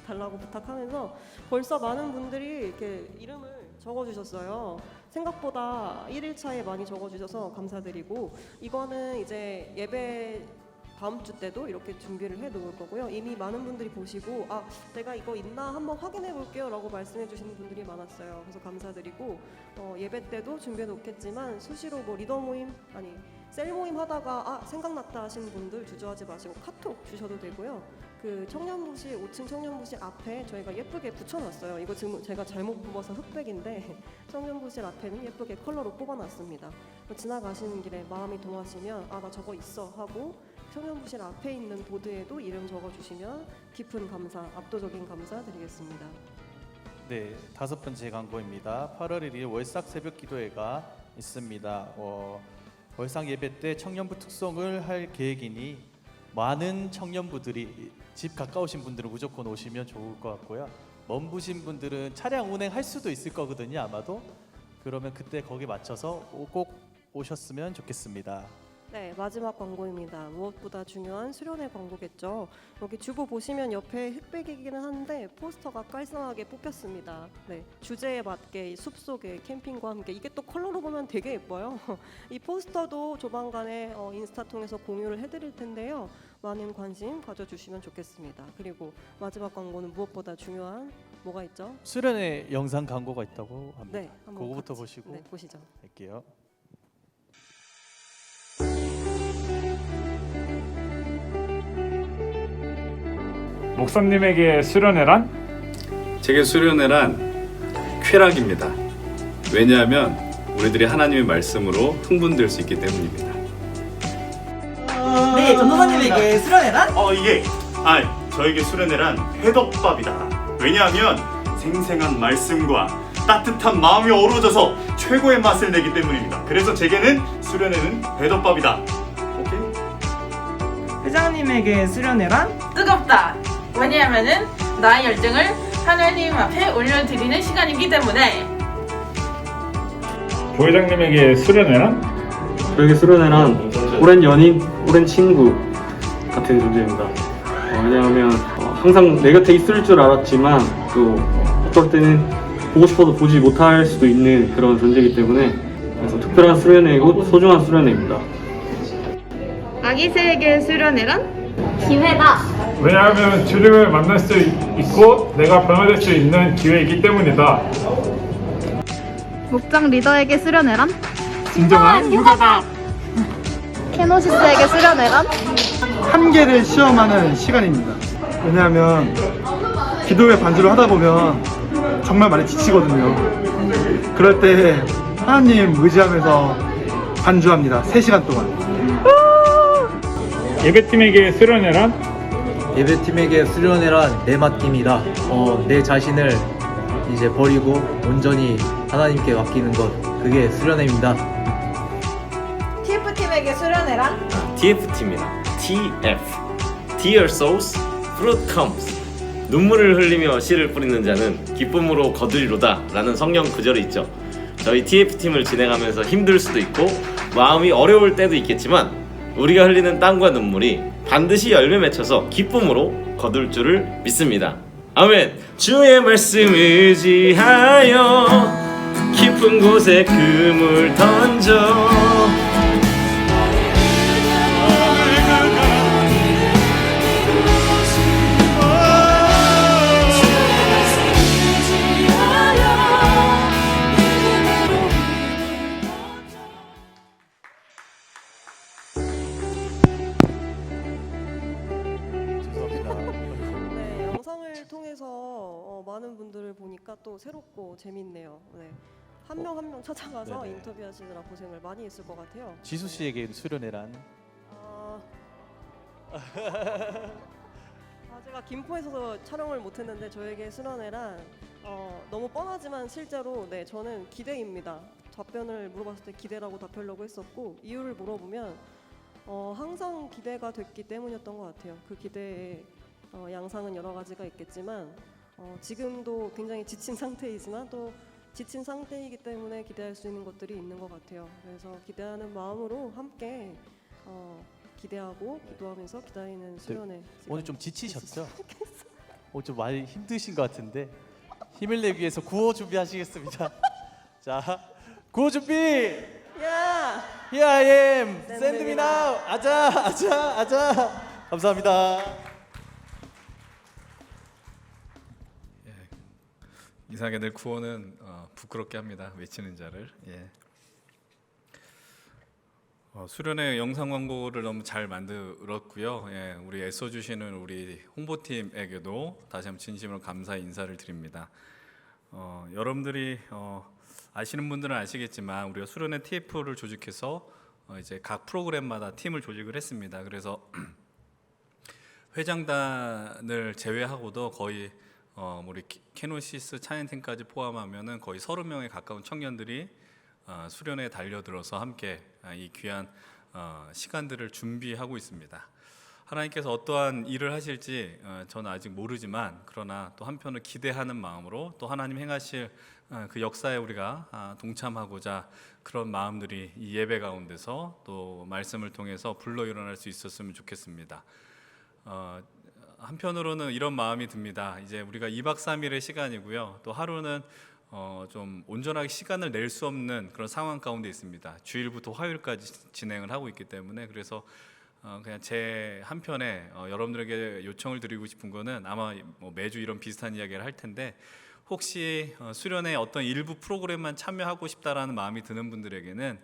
달라고 부탁하면서 벌써 많은 분들이 이렇게 이름을 적어주셨어요. 생각보다 1일차에 많이 적어주셔서 감사드리고, 이거는 이제 예배 다음 주 때도 이렇게 준비를 해 놓을 거고요. 이미 많은 분들이 보시고 내가 이거 있나 한번 확인해 볼게요 라고 말씀해 주시는 분들이 많았어요. 그래서 감사드리고, 예배 때도 준비해 놓겠지만 수시로 리더 모임 셀 모임 하다가 생각났다 하시는 분들 주저하지 마시고 카톡 주셔도 되고요. 그 청년부실 5층 청년부실 앞에 저희가 예쁘게 붙여놨어요. 이거 지금 제가 잘못 뽑아서 흑백인데 청년부실 앞에는 예쁘게 컬러로 뽑아놨습니다. 지나가시는 길에 마음이 동하시면 나 저거 있어 하고 청년부실 앞에 있는 보드에도 이름 적어주시면 깊은 감사, 압도적인 감사 드리겠습니다. 네, 다섯 번째 광고입니다. 8월 1일 월삭 새벽 기도회가 있습니다. 월삭 예배 때 청년부 특송을 할 계획이니 많은 청년부들이 집 가까우신 분들은 무조건 오시면 좋을 것 같고요. 먼 부신 분들은 차량 운행할 수도 있을 거거든요. 아마도. 그러면 그때 거기 맞춰서 꼭 오셨으면 좋겠습니다. 네, 마지막 광고입니다. 무엇보다 중요한 수련회 광고겠죠. 여기 주보 보시면 옆에 흑백이기는 한데 포스터가 깔끔하게 뽑혔습니다. 네, 주제에 맞게 숲속의 캠핑과 함께, 이게 또 컬러로 보면 되게 예뻐요. 이 포스터도 조만간에 인스타 통해서 공유를 해드릴 텐데요. 많은 관심 가져주시면 좋겠습니다. 그리고 마지막 광고는 무엇보다 중요한 뭐가 있죠? 수련회 영상 광고가 있다고 합니다. 네, 한번 그거부터 같이, 보시고 네, 보시죠. 할게요. 목사님에게 수련회란? 제게 수련회란 쾌락입니다. 왜냐하면 우리들이 하나님의 말씀으로 흥분될 수 있기 때문입니다. 네, 전도사님에게 수련회란? 저에게 수련회란 회덮밥이다. 왜냐하면 생생한 말씀과 따뜻한 마음이 어우러져서 최고의 맛을 내기 때문입니다. 그래서 제게는 수련회는 회덮밥이다. 오케이? 회장님에게 수련회란? 뜨겁다. 왜냐하면은 나의 열정을 하나님 앞에 올려드리는 시간이기 때문에. 부회장님에게 수련회란? 저에게 수련회란 오랜 연인, 오랜 친구 같은 존재입니다. 왜냐하면 항상 내 곁에 있을 줄 알았지만 또 어떨 때는 보고 싶어도 보지 못할 수도 있는 그런 존재이기 때문에, 그래서 특별한 수련회이고 소중한 수련회입니다. 아기새에게 수련회란? 기회다. 왜냐하면 주님을 만날 수 있고 내가 변화될 수 있는 기회이기 때문이다. 목장 리더에게 수련회란? 진정한 휴가다. 캐노시스에게 수련회란? 한계를 시험하는 시간입니다. 왜냐하면 기도회 반주를 하다 보면 정말 많이 지치거든요. 그럴 때 하나님 의지하면서 반주합니다. 3시간 동안. 예배팀에게 수련회란? 예배팀에게 수련회란 내 맡김이다. 내 자신을 이제 버리고 온전히 하나님께 맡기는 것, 그게 수련회입니다. TF팀에게 수련회란? TF팀이다. TF. Dear souls, fruit comes. 눈물을 흘리며 씨를 뿌리는 자는 기쁨으로 거두리로다 라는 성경 구절이 있죠. 저희 TF팀을 진행하면서 힘들 수도 있고 마음이 어려울 때도 있겠지만 우리가 흘리는 땀과 눈물이 반드시 열매 맺혀서 기쁨으로 거둘 줄을 믿습니다. 아멘. 주의 말씀 의지하여 깊은 곳에 그물 던져 네, 영상을 통해서 많은 분들을 보니까 또 새롭고 재밌네요. 네. 한 명 한 명 찾아가서 네네. 인터뷰하시느라 고생을 많이 했을 것 같아요. 지수 씨에게 수련회란? 제가 김포에서 촬영을 못했는데 저에게 수련회란 너무 뻔하지만 실제로 네 저는 기대입니다. 답변을 물어봤을 때 기대라고 답하려고 했었고 이유를 물어보면 항상 기대가 됐기 때문이었던 것 같아요. 그 기대의 양상은 여러 가지가 있겠지만 지금도 굉장히 지친 상태이지만 또 지친 상태이기 때문에 기대할 수 있는 것들이 있는 것 같아요. 그래서 기대하는 마음으로 함께 기대하고 기도하면서 기다리는 수련회. 오늘 좀 지치셨죠? 좀 많이 힘드신 것 같은데 힘을 내기 위해서 구호 준비하시겠습니다. 자, 구호 준비! 야! Here I am! Send me now! 아자! 감사합니다. 이상하게 늘 구호는 부끄럽게 합니다. 외치는 자를. 수련회 영상 광고를 너무 잘 만들었고요. 우리 애써주시는 우리 홍보팀에게도 다시 한번 진심으로 감사의 인사를 드립니다. 여러분들이 아시는 분들은 아시겠지만 우리가 수련회 TF를 조직해서 이제 각 프로그램마다 팀을 조직을 했습니다. 그래서 회장단을 제외하고도 거의 우리 케노시스 차인팀까지 포함하면은 거의 30명에 가까운 청년들이 수련회에 달려들어서 함께 이 귀한 시간들을 준비하고 있습니다. 하나님께서 어떠한 일을 하실지 저는 아직 모르지만 그러나 또 한편으로 기대하는 마음으로 또 하나님 행하실 그 역사에 우리가 동참하고자 그런 마음들이 이 예배 가운데서 또 말씀을 통해서 불러 일어날 수 있었으면 좋겠습니다. 한편으로는 이런 마음이 듭니다. 이제 우리가 2박 3일의 시간이고요. 또 하루는 좀 온전하게 시간을 낼 수 없는 그런 상황 가운데 있습니다. 주일부터 화요일까지 진행을 하고 있기 때문에 그래서 그냥 제 한편에 여러분들에게 요청을 드리고 싶은 거는 아마 뭐 매주 이런 비슷한 이야기를 할 텐데 혹시 수련회 어떤 일부 프로그램만 참여하고 싶다라는 마음이 드는 분들에게는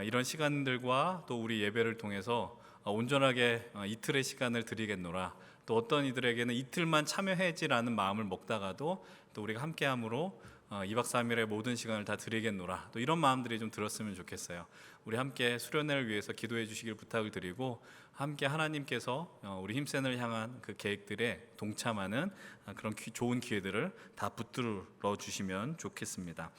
이런 시간들과 또 우리 예배를 통해서 온전하게 이틀의 시간을 드리겠노라. 또 어떤 이들에게는 이틀만 참여해지라는 마음을 먹다가도 또 우리가 함께함으로 2박 3일의 모든 시간을 다 드리겠노라. 또 이런 마음들이 좀 들었으면 좋겠어요. 우리 함께 수련회를 위해서 기도해 주시길 부탁을 드리고 함께 하나님께서 우리 힘센을 향한 그 계획들에 동참하는 그런 좋은 기회들을 다 붙들어 주시면 좋겠습니다.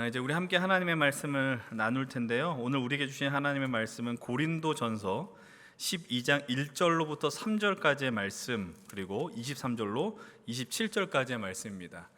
이제 우리 함께 하나님의 말씀을 나눌 텐데요. 오늘 우리에게 주신 하나님의 말씀은 고린도전서 12장 1절로부터 3절까지의 말씀 그리고 23절로 27절까지의 말씀입니다.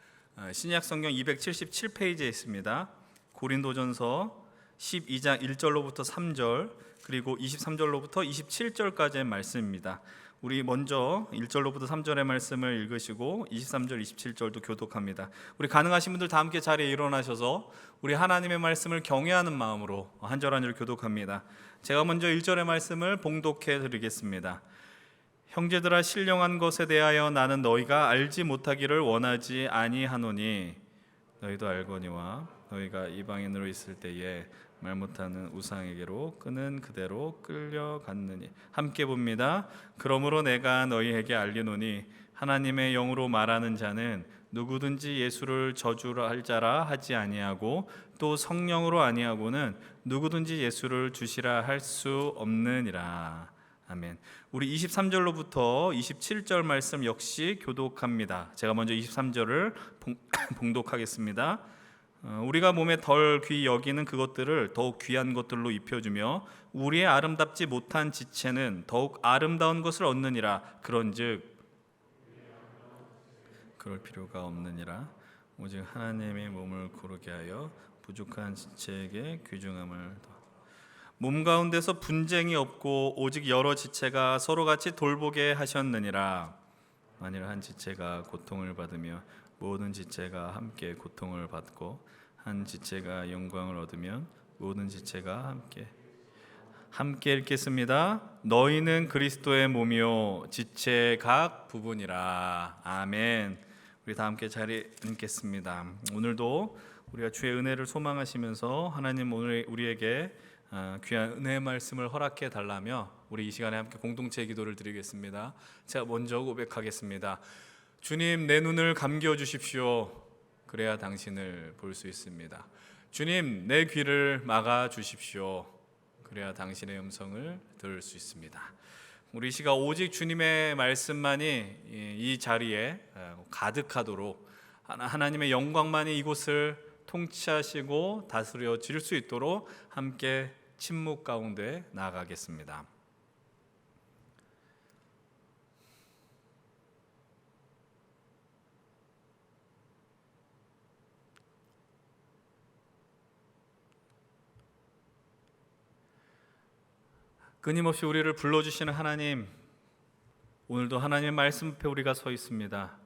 신약 성경 277페이지에 있습니다. 고린도전서 12장 1절로부터 3절 그리고 23절로부터 27절까지의 말씀입니다. 우리 먼저 1절로부터 3절의 말씀을 읽으시고 23절, 27절도 교독합니다. 우리 가능하신 분들 다 함께 자리에 일어나셔서 우리 하나님의 말씀을 경외하는 마음으로 한 절 한 절 교독합니다. 제가 먼저 1절의 말씀을 봉독해 드리겠습니다. 형제들아 신령한 것에 대하여 나는 너희가 알지 못하기를 원하지 아니하노니 너희도 알거니와 너희가 이방인으로 있을 때에 말 못하는 우상에게로 끄는 그대로 끌려갔느니 함께 봅니다. 그러므로 내가 너희에게 알리노니 하나님의 영으로 말하는 자는 누구든지 예수를 저주라 할 자라 하지 아니하고 또 성령으로 아니하고는 누구든지 예수를 주시라 할 수 없느니라. 아멘. 우리 23절로부터 27절 말씀 역시 교독합니다. 제가 먼저 23절을 봉독하겠습니다. 우리가 몸에 덜 귀히 여기는 그것들을 더욱 귀한 것들로 입혀주며 우리의 아름답지 못한 지체는 더욱 아름다운 것을 얻느니라. 그런즉 그럴 필요가 없느니라. 오직 하나님의 몸을 고르게 하여 부족한 지체에게 귀중함을 몸 가운데서 분쟁이 없고 오직 여러 지체가 서로같이 돌보게 하셨느니라. 만일 한 지체가 고통을 받으며 모든 지체가 함께 고통을 받고 한 지체가 영광을 얻으면 모든 지체가 함께 읽겠습니다. 너희는 그리스도의 몸이요 지체의 각 부분이라. 아멘. 우리 다 함께 자리에 앉겠습니다. 오늘도 우리가 주의 은혜를 소망하시면서 하나님 오늘 우리에게 귀한 은혜의 말씀을 허락해 달라며 우리 이 시간에 함께 공동체 기도를 드리겠습니다. 제가 먼저 고백하겠습니다. 주님, 내 눈을 감겨 주십시오. 그래야 당신을 볼 수 있습니다. 주님, 내 귀를 막아 주십시오. 그래야 당신의 음성을 들을 수 있습니다. 우리 시가 오직 주님의 말씀만이 이 자리에 가득하도록 하나님의 영광만이 이곳을 통치하시고 다스려질 수 있도록 함께 침묵 가운데 나아가겠습니다. 끊임없이 우리를 불러주시는 하나님, 오늘도 하나님의 말씀 앞에 우리가 서 있습니다.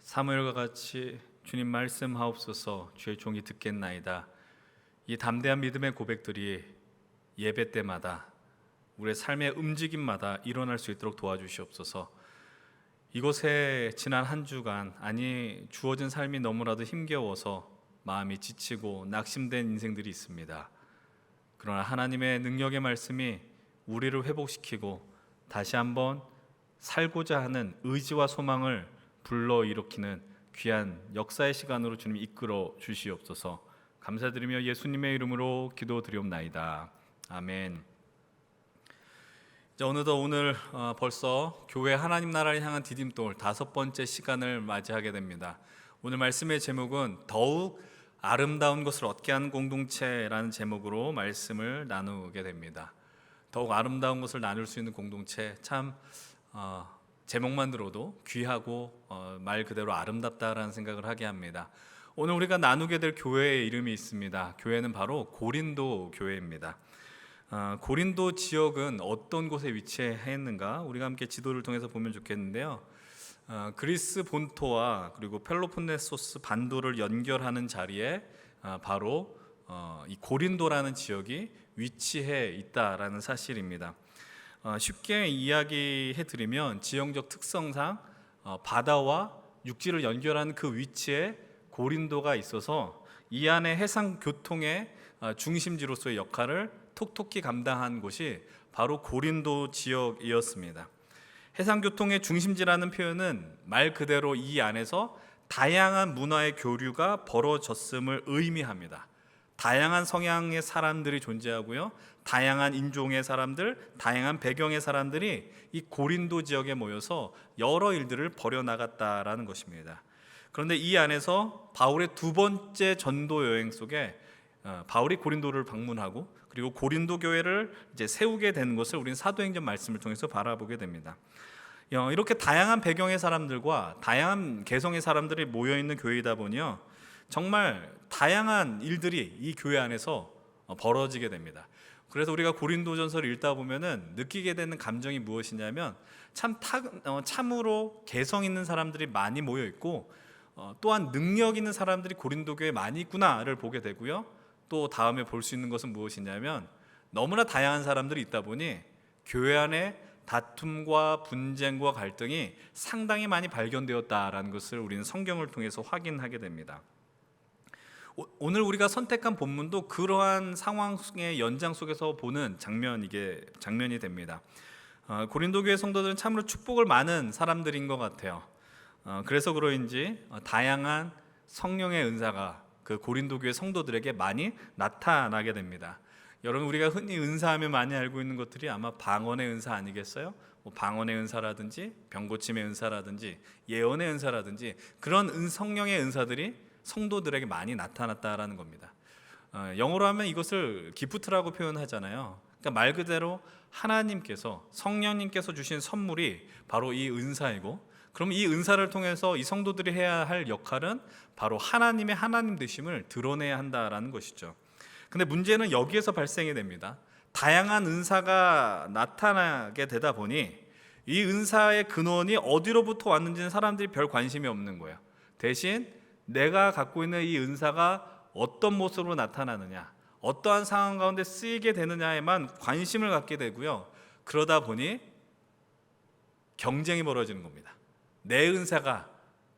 사무엘과 같이 주님 말씀하옵소서, 주의 종이 듣겠나이다. 이 담대한 믿음의 고백들이 예배 때마다 우리의 삶의 움직임마다 일어날 수 있도록 도와주시옵소서. 이곳에 지난 한 주간 주어진 삶이 너무나도 힘겨워서 마음이 지치고 낙심된 인생들이 있습니다. 그러나 하나님의 능력의 말씀이 우리를 회복시키고 다시 한번 살고자 하는 의지와 소망을 불러일으키는 귀한 역사의 시간으로 주님 이끌어 주시옵소서. 감사드리며 예수님의 이름으로 기도드리옵나이다. 아멘. 어느덧 오늘 벌써 교회 하나님 나라를 향한 디딤돌 5번째 시간을 맞이하게 됩니다. 오늘 말씀의 제목은 더욱 아름다운 것을 얻게 하는 공동체라는 제목으로 말씀을 나누게 됩니다. 더욱 아름다운 것을 나눌 수 있는 공동체, 참 제목만 들어도 귀하고 말 그대로 아름답다라는 생각을 하게 합니다. 오늘 우리가 나누게 될 교회의 이름이 있습니다. 교회는 바로 고린도 교회입니다. 고린도 지역은 어떤 곳에 위치해 있는가? 우리가 함께 지도를 통해서 보면 좋겠는데요. 그리스 본토와 그리고 펠로폰네소스 반도를 연결하는 자리에 바로 이 고린도라는 지역이 위치해 있다라는 사실입니다. 쉽게 이야기해 드리면 지형적 특성상 바다와 육지를 연결하는 그 위치에 고린도가 있어서 이 안에 해상 교통의 중심지로서의 역할을 톡톡히 감당한 곳이 바로 고린도 지역이었습니다. 해상교통의 중심지라는 표현은 말 그대로 이 안에서 다양한 문화의 교류가 벌어졌음을 의미합니다. 다양한 성향의 사람들이 존재하고요, 다양한 인종의 사람들, 다양한 배경의 사람들이 이 고린도 지역에 모여서 여러 일들을 벌여나갔다라는 것입니다. 그런데 이 안에서 바울의 두 번째 전도 여행 속에 바울이 고린도를 방문하고 그리고 고린도 교회를 이제 세우게 된 것을 우리는 사도행전 말씀을 통해서 바라보게 됩니다. 이렇게 다양한 배경의 사람들과 다양한 개성의 사람들이 모여 있는 교회이다 보니요, 정말 다양한 일들이 이 교회 안에서 벌어지게 됩니다. 그래서 우리가 고린도전서를 읽다 보면은 느끼게 되는 감정이 무엇이냐면 참으로 개성 있는 사람들이 많이 모여 있고 또한 능력 있는 사람들이 고린도 교회에 많이 있구나를 보게 되고요. 또 다음에 볼 수 있는 것은 무엇이냐면 너무나 다양한 사람들이 있다 보니 교회 안에 다툼과 분쟁과 갈등이 상당히 많이 발견되었다라는 것을 우리는 성경을 통해서 확인하게 됩니다. 오늘 우리가 선택한 본문도 그러한 상황의 연장 속에서 보는 장면이 됩니다. 고린도 교회 성도들은 참으로 축복을 많은 사람들인 것 같아요. 그래서 그런지 다양한 성령의 은사가 그 고린도 교회 성도들에게 많이 나타나게 됩니다. 여러분, 우리가 흔히 은사하면 많이 알고 있는 것들이 아마 방언의 은사 아니겠어요? 뭐 방언의 은사라든지 병고침의 은사라든지 예언의 은사라든지 그런 성령의 은사들이 성도들에게 많이 나타났다라는 겁니다. 영어로 하면 이것을 기프트라고 표현하잖아요. 그러니까 말 그대로 하나님께서, 성령님께서 주신 선물이 바로 이 은사이고, 그럼 이 은사를 통해서 이 성도들이 해야 할 역할은 바로 하나님의 하나님 되심을 드러내야 한다라는 것이죠. 근데 문제는 여기에서 발생이 됩니다. 다양한 은사가 나타나게 되다 보니 이 은사의 근원이 어디로부터 왔는지는 사람들이 별 관심이 없는 거예요. 대신 내가 갖고 있는 이 은사가 어떤 모습으로 나타나느냐, 어떠한 상황 가운데 쓰이게 되느냐에만 관심을 갖게 되고요. 그러다 보니 경쟁이 벌어지는 겁니다. 내 은사가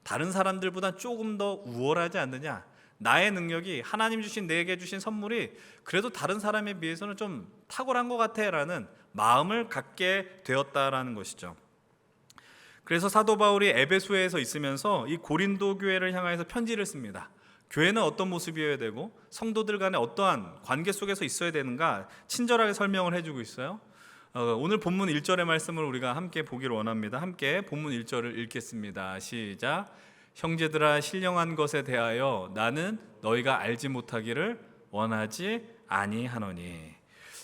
다른 사람들보다 조금 더 우월하지 않느냐, 나의 능력이, 하나님 주신 내게 주신 선물이 그래도 다른 사람에 비해서는 좀 탁월한 것 같아 라는 마음을 갖게 되었다라는 것이죠. 그래서 사도 바울이 에베소에서 있으면서 이 고린도 교회를 향해서 편지를 씁니다. 교회는 어떤 모습이어야 되고 성도들 간에 어떠한 관계 속에서 있어야 되는가 친절하게 설명을 해주고 있어요. 오늘 본문 1절의 말씀을 우리가 함께 보기를 원합니다. 함께 본문 1절을 읽겠습니다. 시작. 형제들아, 신령한 것에 대하여 나는 너희가 알지 못하기를 원하지 아니하노니.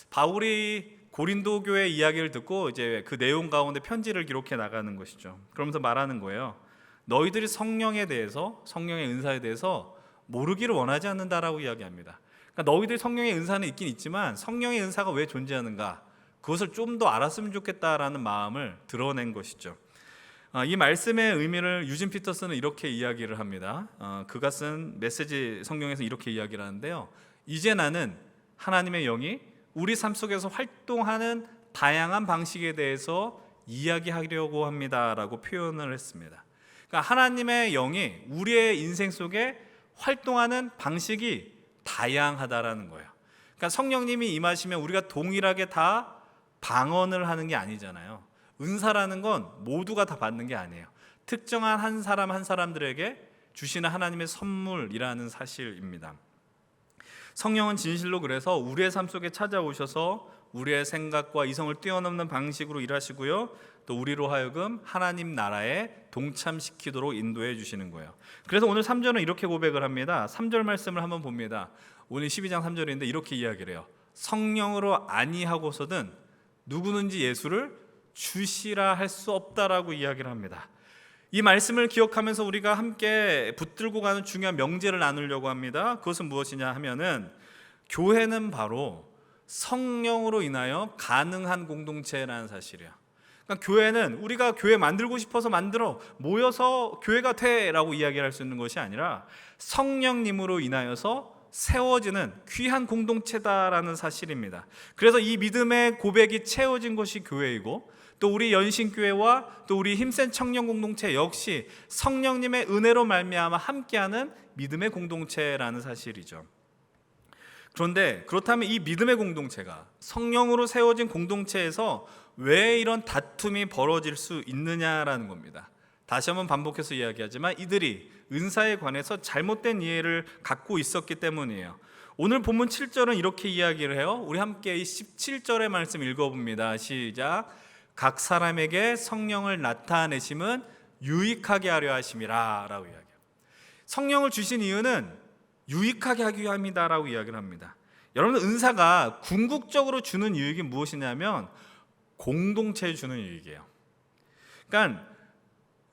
바울이 고린도 교회 이야기를 듣고 이제 그 내용 가운데 편지를 기록해 나가는 것이죠. 그러면서 말하는 거예요. 너희들이 성령에 대해서, 성령의 은사에 대해서 모르기를 원하지 않는다라고 이야기합니다. 그러니까 너희들 성령의 은사는 있긴 있지만 성령의 은사가 왜 존재하는가, 그것을 좀 더 알았으면 좋겠다라는 마음을 드러낸 것이죠. 이 말씀의 의미를 유진 피터슨은 이렇게 이야기를 합니다. 그가 쓴 메시지 성경에서 이렇게 이야기를 하는데요. 이제 나는 하나님의 영이 우리 삶 속에서 활동하는 다양한 방식에 대해서 이야기하려고 합니다라고 표현을 했습니다. 그러니까 하나님의 영이 우리의 인생 속에 활동하는 방식이 다양하다라는 거예요. 그러니까 성령님이 임하시면 우리가 동일하게 다 방언을 하는 게 아니잖아요. 은사라는 건 모두가 다 받는 게 아니에요. 특정한 한 사람 한 사람들에게 주시는 하나님의 선물이라는 사실입니다. 성령은 진실로 그래서 우리의 삶 속에 찾아오셔서 우리의 생각과 이성을 뛰어넘는 방식으로 일하시고요, 또 우리로 하여금 하나님 나라에 동참시키도록 인도해 주시는 거예요. 그래서 오늘 3절은 이렇게 고백을 합니다. 3절 말씀을 한번 봅니다. 오늘 12장 3절인데 이렇게 이야기를 해요. 성령으로 아니하고서든 누구든지 예수를 주시라 할 수 없다라고 이야기를 합니다. 이 말씀을 기억하면서 우리가 함께 붙들고 가는 중요한 명제를 나누려고 합니다. 그것은 무엇이냐 하면은 교회는 바로 성령으로 인하여 가능한 공동체라는 사실이에요. 그러니까 교회는 우리가 교회 만들고 싶어서 만들어 모여서 교회가 돼라고 이야기할 수 있는 것이 아니라 성령님으로 인하여서 세워지는 귀한 공동체다라는 사실입니다. 그래서 이 믿음의 고백이 채워진 것이 교회이고, 또 우리 연신교회와 또 우리 힘센 청년 공동체 역시 성령님의 은혜로 말미암아 함께하는 믿음의 공동체라는 사실이죠. 그런데 그렇다면 이 믿음의 공동체가 성령으로 세워진 공동체에서 왜 이런 다툼이 벌어질 수 있느냐라는 겁니다. 다시 한번 반복해서 이야기하지만 이들이 은사에 관해서 잘못된 이해를 갖고 있었기 때문이에요. 오늘 본문 7절은 이렇게 이야기를 해요. 우리 함께 이 17절의 말씀 읽어봅니다. 시작. 각 사람에게 성령을 나타내심은 유익하게 하려 하심이라 라고 이야기해요. 성령을 주신 이유는 유익하게 하기 위함이다라고 이야기를 합니다. 여러분, 은사가 궁극적으로 주는 유익이 무엇이냐면 공동체에 주는 유익이에요. 그러니까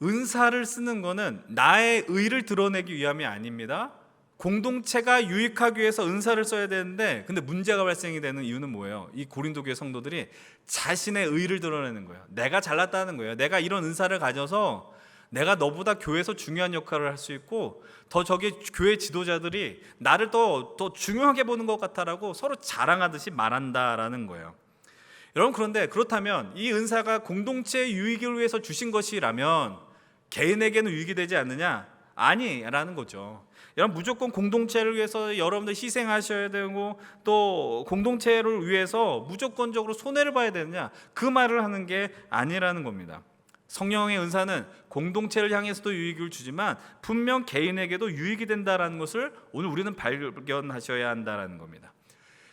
은사를 쓰는 거는 나의 의를 드러내기 위함이 아닙니다. 공동체가 유익하기 위해서 은사를 써야 되는데, 근데 문제가 발생이 되는 이유는 뭐예요? 이 고린도 교회 성도들이 자신의 의를 드러내는 거예요. 내가 잘났다는 거예요. 내가 이런 은사를 가져서 내가 너보다 교회에서 중요한 역할을 할 수 있고, 더 저기 교회 지도자들이 나를 더 중요하게 보는 것 같다라고 서로 자랑하듯이 말한다라는 거예요. 여러분, 그런데 그렇다면 이 은사가 공동체의 유익을 위해서 주신 것이라면 개인에게는 유익이 되지 않느냐? 아니라는 거죠. 여러분, 무조건 공동체를 위해서 여러분들 희생하셔야 되고 또 공동체를 위해서 무조건적으로 손해를 봐야 되느냐? 그 말을 하는 게 아니라는 겁니다. 성령의 은사는 공동체를 향해서도 유익을 주지만 분명 개인에게도 유익이 된다라는 것을 오늘 우리는 발견하셔야 한다라는 겁니다.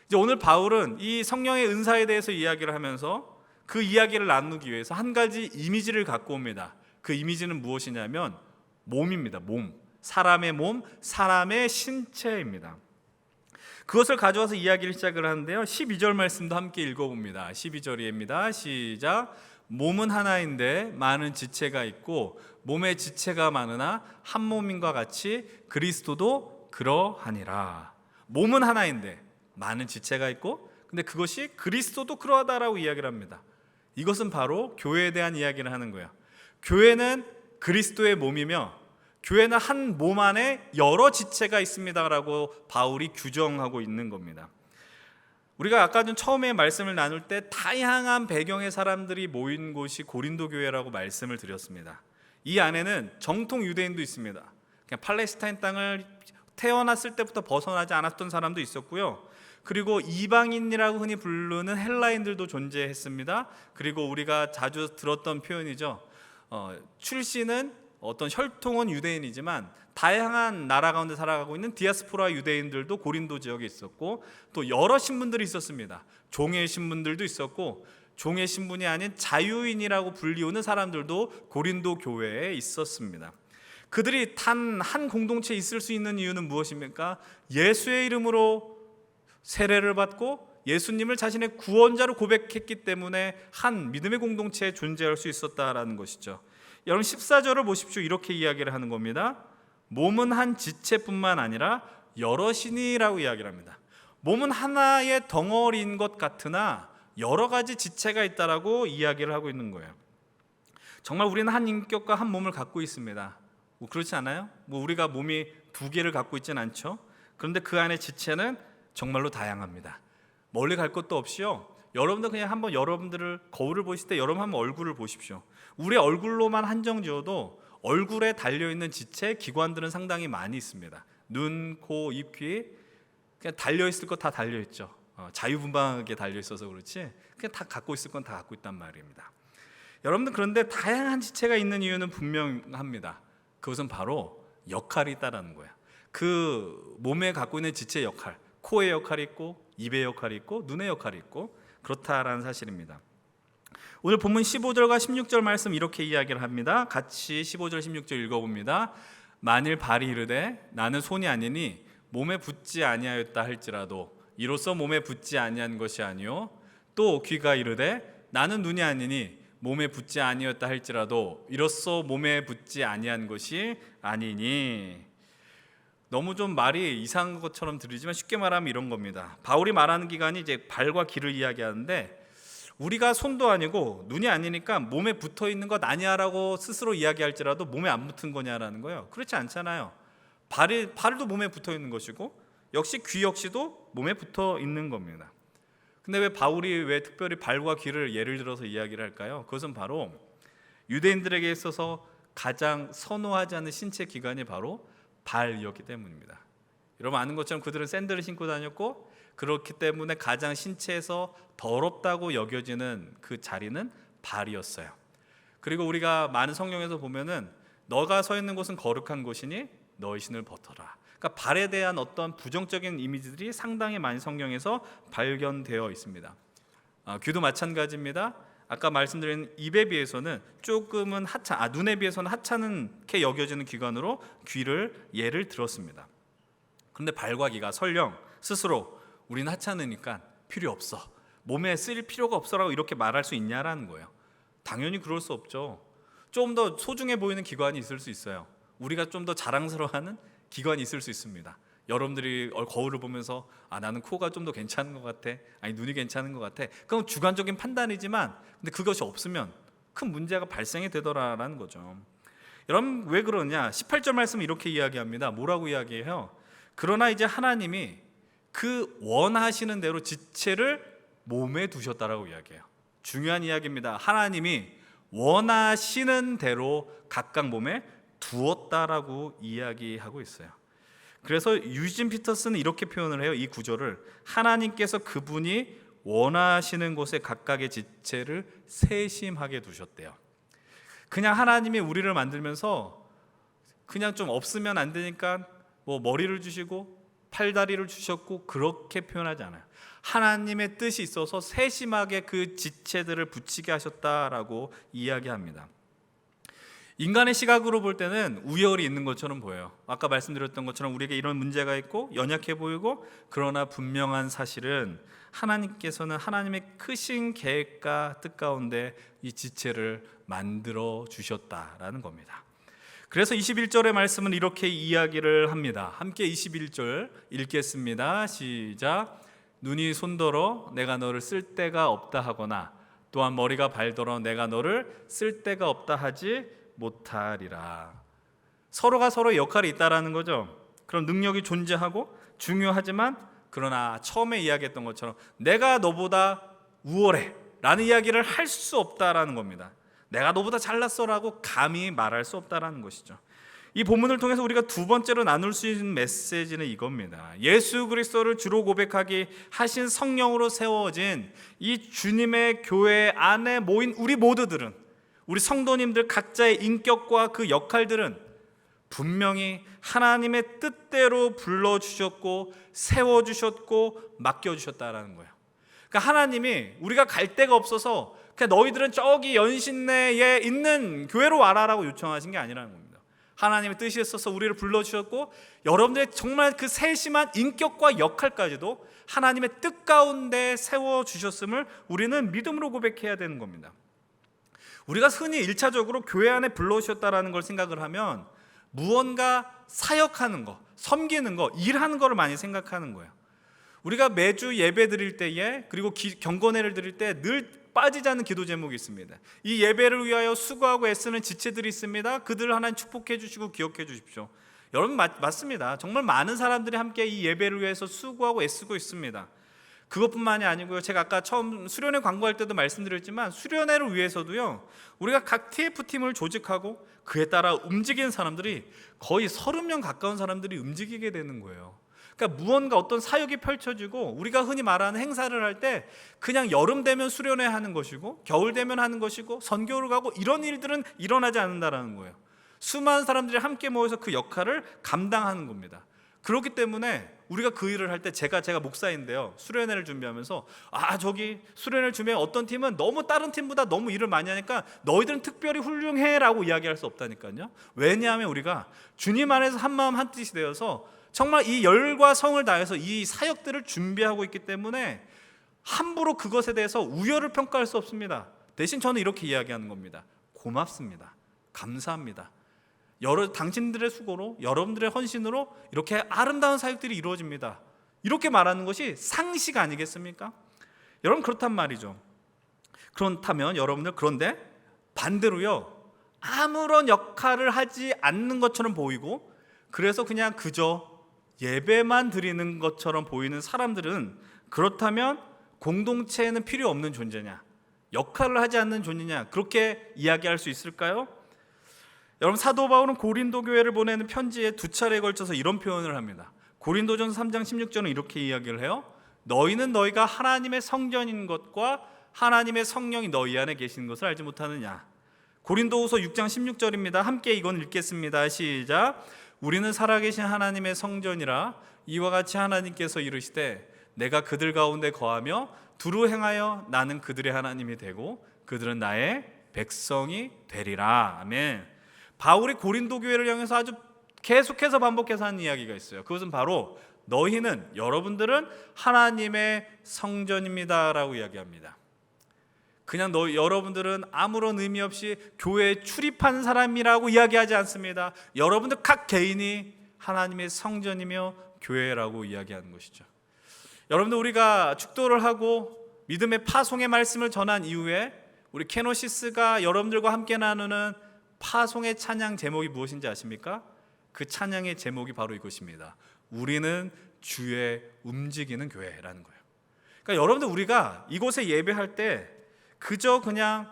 이제 오늘 바울은 이 성령의 은사에 대해서 이야기를 하면서 그 이야기를 나누기 위해서 한 가지 이미지를 갖고 옵니다. 그 이미지는 무엇이냐면 몸입니다. 몸. 사람의 몸, 사람의 신체입니다. 그것을 가져와서 이야기를 시작을 하는데요. 12절 말씀도 함께 읽어봅니다. 12절입니다. 시작. 몸은 하나인데 많은 지체가 있고 몸의 지체가 많으나 한 몸인과 같이 그리스도도 그러하니라. 몸은 하나인데 많은 지체가 있고 근데 그것이 그리스도도 그러하다라고 이야기를 합니다. 이것은 바로 교회에 대한 이야기를 하는 거예요. 교회는 그리스도의 몸이며 교회는 한 몸 안에 여러 지체가 있습니다라고 바울이 규정하고 있는 겁니다. 우리가 아까 전 처음에 말씀을 나눌 때 다양한 배경의 사람들이 모인 곳이 고린도 교회라고 말씀을 드렸습니다. 이 안에는 정통 유대인도 있습니다. 그냥 팔레스타인 땅을 태어났을 때부터 벗어나지 않았던 사람도 있었고요. 그리고 이방인이라고 흔히 부르는 헬라인들도 존재했습니다. 그리고 우리가 자주 들었던 표현이죠. 출신은 어떤 혈통은 유대인이지만 다양한 나라 가운데 살아가고 있는 디아스포라 유대인들도 고린도 지역에 있었고 또 여러 신분들이 있었습니다. 종의 신분들도 있었고 종의 신분이 아닌 자유인이라고 불리우는 사람들도 고린도 교회에 있었습니다. 그들이 단 한 공동체에 있을 수 있는 이유는 무엇입니까? 예수의 이름으로 세례를 받고 예수님을 자신의 구원자로 고백했기 때문에 한 믿음의 공동체에 존재할 수 있었다라는 것이죠. 여러분 14절을 보십시오. 이렇게 이야기를 하는 겁니다. 몸은 한 지체뿐만 아니라 여럿이니라고 이야기를 합니다. 몸은 하나의 덩어리인 것 같으나 여러 가지 지체가 있다라고 이야기를 하고 있는 거예요. 정말 우리는 한 인격과 한 몸을 갖고 있습니다. 그렇지 않아요? 우리가 몸이 두 개를 갖고 있지는 않죠. 그런데 그 안에 지체는 정말로 다양합니다. 멀리 갈 것도 없이요. 여러분들 그냥 한번 여러분들을 거울을 보실 때 여러분 한번 얼굴을 보십시오. 우리 얼굴로만 한정 지어도 얼굴에 달려있는 지체, 기관들은 상당히 많이 있습니다. 눈, 코, 입, 귀 그냥 달려있을 거 다 달려있죠. 자유분방하게 달려있어서 그렇지 그냥 다 갖고 있을 건 다 갖고 있단 말입니다. 여러분들 그런데 다양한 지체가 있는 이유는 분명합니다. 그것은 바로 역할이 있다는 거예요. 그 몸에 갖고 있는 지체의 역할, 코의 역할이 있고 입의 역할이 있고 눈의 역할이 있고 그렇다라는 사실입니다. 오늘 본문 15절과 16절 말씀 이렇게 이야기를 합니다. 같이 15절 16절 읽어봅니다. 만일 발이 이르되 나는 손이 아니니 몸에 붙지 아니하였다 할지라도 이로써 몸에 붙지 아니한 것이 아니요 또 귀가 이르되 나는 눈이 아니니 몸에 붙지 아니었다 할지라도 이로써 몸에 붙지 아니한 것이 아니니. 너무 좀 말이 이상한 것처럼 들리지만 쉽게 말하면 이런 겁니다. 바울이 말하는 기간이 이제 발과 귀를 이야기하는데 우리가 손도 아니고 눈이 아니니까 몸에 붙어 있는 것 아니야라고 스스로 이야기할지라도 몸에 안 붙은 거냐라는 거예요. 그렇지 않잖아요. 발도 몸에 붙어 있는 것이고 역시 귀 역시도 몸에 붙어 있는 겁니다. 근데 왜 바울이 왜 특별히 발과 귀를 예를 들어서 이야기를 할까요? 그것은 바로 유대인들에게 있어서 가장 선호하지 않는 신체 기관이 바로 발이었기 때문입니다. 여러분 아는 것처럼 그들은 샌들을 신고 다녔고 그렇기 때문에 가장 신체에서 더럽다고 여겨지는 그 자리는 발이었어요. 그리고 우리가 많은 성경에서 보면은 너가 서 있는 곳은 거룩한 곳이니 너의 신을 벗어라. 그러니까 발에 대한 어떤 부정적인 이미지들이 상당히 많이 성경에서 발견되어 있습니다. 귀도 마찬가지입니다. 아까 말씀드린 입에 비해서는 조금은 눈에 비해서는 하찮게 여겨지는 기관으로 귀를 예를 들었습니다. 그런데 발과 귀가 설령 스스로 우리는 하찮으니까 필요 없어, 몸에 쓸 필요가 없어라고 이렇게 말할 수 있냐라는 거예요. 당연히 그럴 수 없죠. 좀 더 소중해 보이는 기관이 있을 수 있어요. 우리가 좀 더 자랑스러워하는 기관이 있을 수 있습니다. 여러분들이 거울을 보면서 나는 코가 좀 더 괜찮은 것 같아, 아니 눈이 괜찮은 것 같아. 그건 주관적인 판단이지만 근데 그것이 없으면 큰 문제가 발생이 되더라라는 거죠. 여러분 왜 그러냐? 18절 말씀은 이렇게 이야기합니다. 뭐라고 이야기해요? 그러나 이제 하나님이 그 원하시는 대로 지체를 몸에 두셨다라고 이야기해요. 중요한 이야기입니다. 하나님이 원하시는 대로 각각 몸에 두었다라고 이야기하고 있어요. 그래서 유진 피터스는 이렇게 표현을 해요. 이 구절을 하나님께서 그분이 원하시는 곳에 각각의 지체를 세심하게 두셨대요. 그냥 하나님이 우리를 만들면서 그냥 좀 없으면 안 되니까 뭐 머리를 주시고 팔다리를 주셨고 그렇게 표현하지 않아요. 하나님의 뜻이 있어서 세심하게 그 지체들을 붙이게 하셨다라고 이야기합니다. 인간의 시각으로 볼 때는 우열이 있는 것처럼 보여요. 아까 말씀드렸던 것처럼 우리에게 이런 문제가 있고 연약해 보이고, 그러나 분명한 사실은 하나님께서는 하나님의 크신 계획과 뜻 가운데 이 지체를 만들어 주셨다라는 겁니다. 그래서 21절의 말씀은 이렇게 이야기를 합니다. 함께 21절 읽겠습니다. 시작. 눈이 손더러 내가 너를 쓸 데가 없다 하거나 또한 머리가 발더러 내가 너를 쓸 데가 없다 하지 못하리라. 서로가 서로의 역할이 있다라는 거죠. 그런 능력이 존재하고 중요하지만, 그러나 처음에 이야기했던 것처럼 내가 너보다 우월해 라는 이야기를 할 수 없다라는 겁니다. 내가 너보다 잘났어라고 감히 말할 수 없다라는 것이죠. 이 본문을 통해서 우리가 두 번째로 나눌 수 있는 메시지는 이겁니다. 예수 그리스도를 주로 고백하기 하신 성령으로 세워진 이 주님의 교회 안에 모인 우리 모두들은, 우리 성도님들 각자의 인격과 그 역할들은 분명히 하나님의 뜻대로 불러주셨고 세워주셨고 맡겨주셨다라는 거예요. 그러니까 하나님이 우리가 갈 데가 없어서 그냥 너희들은 저기 연신내에 있는 교회로 와라라고 요청하신 게 아니라는 겁니다. 하나님의 뜻이 있어서 우리를 불러주셨고, 여러분들의 정말 그 세심한 인격과 역할까지도 하나님의 뜻 가운데 세워주셨음을 우리는 믿음으로 고백해야 되는 겁니다. 우리가 흔히 1차적으로 교회 안에 불러주셨다라는 걸 생각을 하면 무언가 사역하는 거, 섬기는 거, 일하는 거를 많이 생각하는 거예요. 우리가 매주 예배 드릴 때에, 그리고 경건회를 드릴 때 늘 빠지지 않는 기도 제목이 있습니다. 이 예배를 위하여 수고하고 애쓰는 지체들이 있습니다. 그들을 하나님 축복해 주시고 기억해 주십시오. 여러분 맞습니다. 정말 많은 사람들이 함께 이 예배를 위해서 수고하고 애쓰고 있습니다. 그것뿐만이 아니고요, 제가 아까 처음 수련회 광고할 때도 말씀드렸지만 수련회를 위해서도요, 우리가 각 TF팀을 조직하고 그에 따라 움직이는 사람들이 거의 30명 가까운 사람들이 움직이게 되는 거예요. 그러니까 무언가 어떤 사역이 펼쳐지고, 우리가 흔히 말하는 행사를 할 때 그냥 여름 되면 수련회 하는 것이고 겨울 되면 하는 것이고 선교를 가고 이런 일들은 일어나지 않는다라는 거예요. 수많은 사람들이 함께 모여서 그 역할을 감당하는 겁니다. 그렇기 때문에 우리가 그 일을 할 때 제가 목사인데요, 수련회를 준비하면서 저기 수련회를 준비한 어떤 팀은 너무 다른 팀보다 너무 일을 많이 하니까 너희들은 특별히 훌륭해 라고 이야기할 수 없다니까요. 왜냐하면 우리가 주님 안에서 한마음 한뜻이 되어서 정말 이 열과 성을 다해서 이 사역들을 준비하고 있기 때문에 함부로 그것에 대해서 우열을 평가할 수 없습니다. 대신 저는 이렇게 이야기하는 겁니다. 고맙습니다. 감사합니다. 당신들의 수고로, 여러분들의 헌신으로 이렇게 아름다운 사역들이 이루어집니다. 이렇게 말하는 것이 상식 아니겠습니까? 여러분, 그렇단 말이죠. 그렇다면 여러분들, 그런데 반대로요, 아무런 역할을 하지 않는 것처럼 보이고, 그래서 그냥 그저 예배만 드리는 것처럼 보이는 사람들은, 그렇다면 공동체에는 필요 없는 존재냐, 역할을 하지 않는 존재냐, 그렇게 이야기할 수 있을까요? 여러분, 사도 바울은 고린도 교회를 보내는 편지에 두 차례에 걸쳐서 이런 표현을 합니다. 고린도전서 3장 16절은 이렇게 이야기를 해요. 너희는 너희가 하나님의 성전인 것과 하나님의 성령이 너희 안에 계시는 것을 알지 못하느냐. 고린도후서 6장 16절입니다. 함께 이건 읽겠습니다. 시작. 우리는 살아계신 하나님의 성전이라 이와 같이 하나님께서 이르시되 내가 그들 가운데 거하며 두루 행하여 나는 그들의 하나님이 되고 그들은 나의 백성이 되리라. 아멘. 바울이 고린도 교회를 향해서 아주 계속해서 반복해서 하는 이야기가 있어요. 그것은 바로 너희는, 여러분들은 하나님의 성전입니다 라고 이야기합니다. 그냥 여러분들은 아무런 의미 없이 교회에 출입한 사람이라고 이야기하지 않습니다. 여러분들 각 개인이 하나님의 성전이며 교회라고 이야기하는 것이죠. 여러분들, 우리가 축도를 하고 믿음의 파송의 말씀을 전한 이후에 우리 케노시스가 여러분들과 함께 나누는 파송의 찬양 제목이 무엇인지 아십니까? 그 찬양의 제목이 바로 이것입니다. 우리는 주의 움직이는 교회라는 거예요. 그러니까 여러분들, 우리가 이곳에 예배할 때 그저 그냥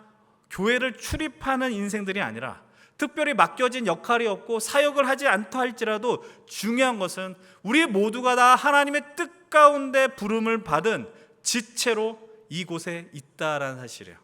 교회를 출입하는 인생들이 아니라, 특별히 맡겨진 역할이 없고 사역을 하지 않다 할지라도 중요한 것은 우리 모두가 다 하나님의 뜻 가운데 부름을 받은 지체로 이곳에 있다라는 사실이에요.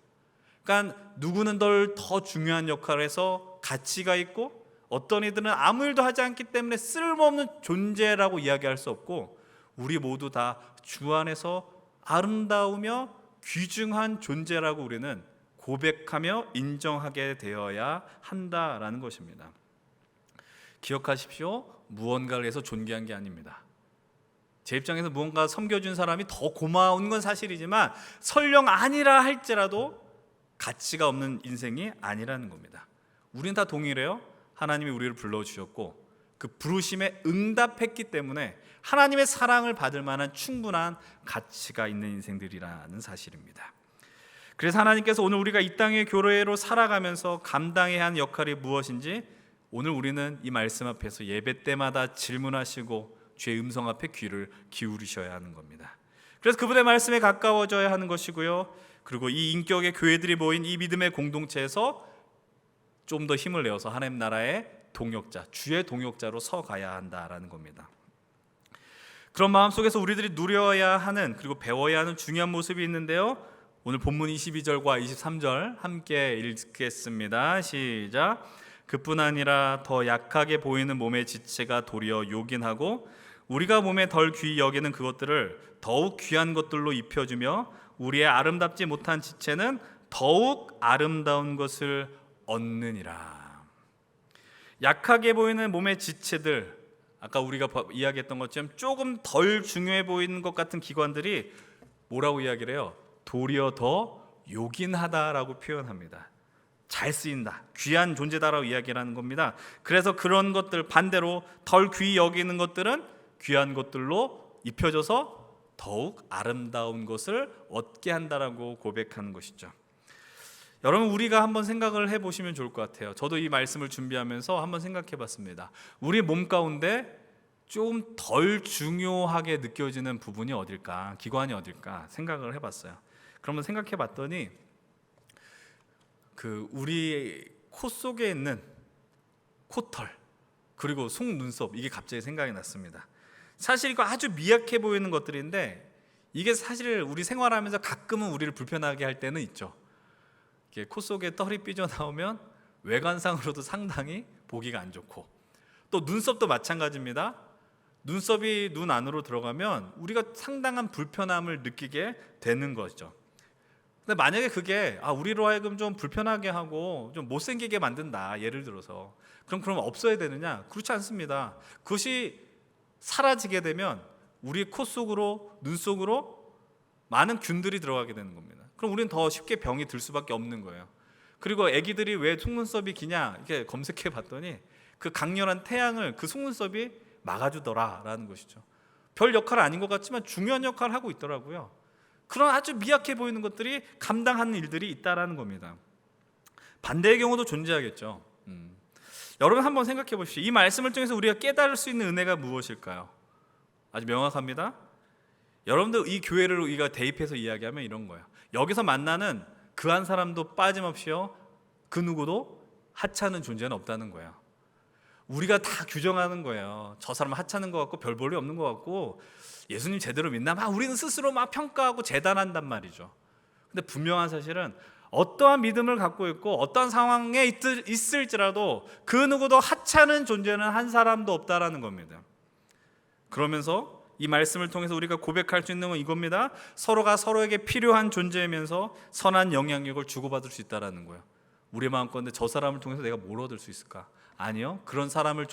그러니까 누구는 더 중요한 역할을 해서 가치가 있고, 어떤 이들은 아무 일도 하지 않기 때문에 쓸모없는 존재라고 이야기할 수 없고, 우리 모두 다 주 안에서 아름다우며 귀중한 존재라고 우리는 고백하며 인정하게 되어야 한다라는 것입니다. 기억하십시오. 무언가를 해서 존귀한 게 아닙니다. 제 입장에서 무언가 섬겨준 사람이 더 고마운 건 사실이지만 설령 아니라 할지라도 가치가 없는 인생이 아니라는 겁니다. 우리는 다 동일해요. 하나님이 우리를 불러주셨고 그 부르심에 응답했기 때문에 하나님의 사랑을 받을 만한 충분한 가치가 있는 인생들이라는 사실입니다. 그래서 하나님께서 오늘 우리가 이 땅의 교회로 살아가면서 감당해야 하는 역할이 무엇인지 오늘 우리는 이 말씀 앞에서 예배 때마다 질문하시고 주의 음성 앞에 귀를 기울이셔야 하는 겁니다. 그래서 그분의 말씀에 가까워져야 하는 것이고요. 그리고 이 인격의 교회들이 모인 이 믿음의 공동체에서 좀 더 힘을 내어서 하나님 나라의 동역자, 주의 동역자로 서가야 한다라는 겁니다. 그런 마음 속에서 우리들이 누려야 하는, 그리고 배워야 하는 중요한 모습이 있는데요. 오늘 본문 22절과 23절 함께 읽겠습니다. 시작. 그뿐 아니라 더 약하게 보이는 몸의 지체가 도리어 요긴하고 우리가 몸에 덜 귀히 여기는 그것들을 더욱 귀한 것들로 입혀주며 우리의 아름답지 못한 지체는 더욱 아름다운 것을 얻느니라. 약하게 보이는 몸의 지체들, 아까 우리가 이야기했던 것처럼 조금 덜 중요해 보이는 것 같은 기관들이 뭐라고 이야기를 해요? 도리어 더 요긴하다라고 표현합니다. 잘 쓰인다, 귀한 존재다라고 이야기를 하는 겁니다. 그래서 그런 것들 반대로 덜 귀히 여기는 것들은 귀한 것들로 입혀져서 더욱 아름다운 것을 얻게 한다라고 고백하는 것이죠. 여러분, 우리가 한번 생각을 해보시면 좋을 것 같아요. 저도 이 말씀을 준비하면서 한번 생각해봤습니다. 우리 몸 가운데 좀 덜 중요하게 느껴지는 부분이 어딜까, 기관이 어딜까 생각을 해봤어요. 그러면 생각해봤더니 우리 코 속에 있는 코털 그리고 속눈썹, 이게 갑자기 생각이 났습니다. 사실 이거 아주 미약해 보이는 것들인데 이게 사실 우리 생활하면서 가끔은 우리를 불편하게 할 때는 있죠. 코 속에 털이 삐져나오면 외관상으로도 상당히 보기가 안 좋고, 또 눈썹도 마찬가지입니다. 눈썹이 눈 안으로 들어가면 우리가 상당한 불편함을 느끼게 되는 거죠. 근데 만약에 그게 우리로 하여금 좀 불편하게 하고 좀 못생기게 만든다, 예를 들어서, 그럼 없어야 되느냐? 그렇지 않습니다. 그것이 사라지게 되면 우리 코 속으로, 눈 속으로 많은 균들이 들어가게 되는 겁니다. 그럼 우리는 더 쉽게 병이 들 수밖에 없는 거예요. 그리고 아기들이 왜 속눈썹이 기냐 이렇게 검색해 봤더니 그 강렬한 태양을 그 속눈썹이 막아주더라라는 것이죠. 별 역할 아닌 것 같지만 중요한 역할을 하고 있더라고요. 그런 아주 미약해 보이는 것들이 감당하는 일들이 있다라는 겁니다. 반대의 경우도 존재하겠죠. 여러분 한번 생각해 보십시오. 이 말씀을 통해서 우리가 깨달을 수 있는 은혜가 무엇일까요? 아주 명확합니다. 여러분들 이 교회를 우리가 대입해서 이야기하면 이런 거예요. 여기서 만나는 그 한 사람도 빠짐없이요, 그 누구도 하찮은 존재는 없다는 거예요. 우리가 다 규정하는 거예요. 저 사람은 하찮은 것 같고 별 볼일 없는 것 같고 예수님 제대로 믿나? 우리는 스스로 평가하고 재단한단 말이죠. 근데 분명한 사실은 어떠한 믿음을 갖고 있고 어떠한 상황에 있을지라도 그 누구도 하찮은 존재는 한 사람도 없다라는 겁니다. 그러면서 이 말씀을 통해서 우리가 고백할 수 있는 건 이겁니다. 서로가 서로에게 필요한 존재이면서 선한 영향력을 주고받을 수 있다는 거예요. 우리 마음껏 저 사람을 통해서 내가 뭘 얻을 수 있을까? 아니요. 그런 사람을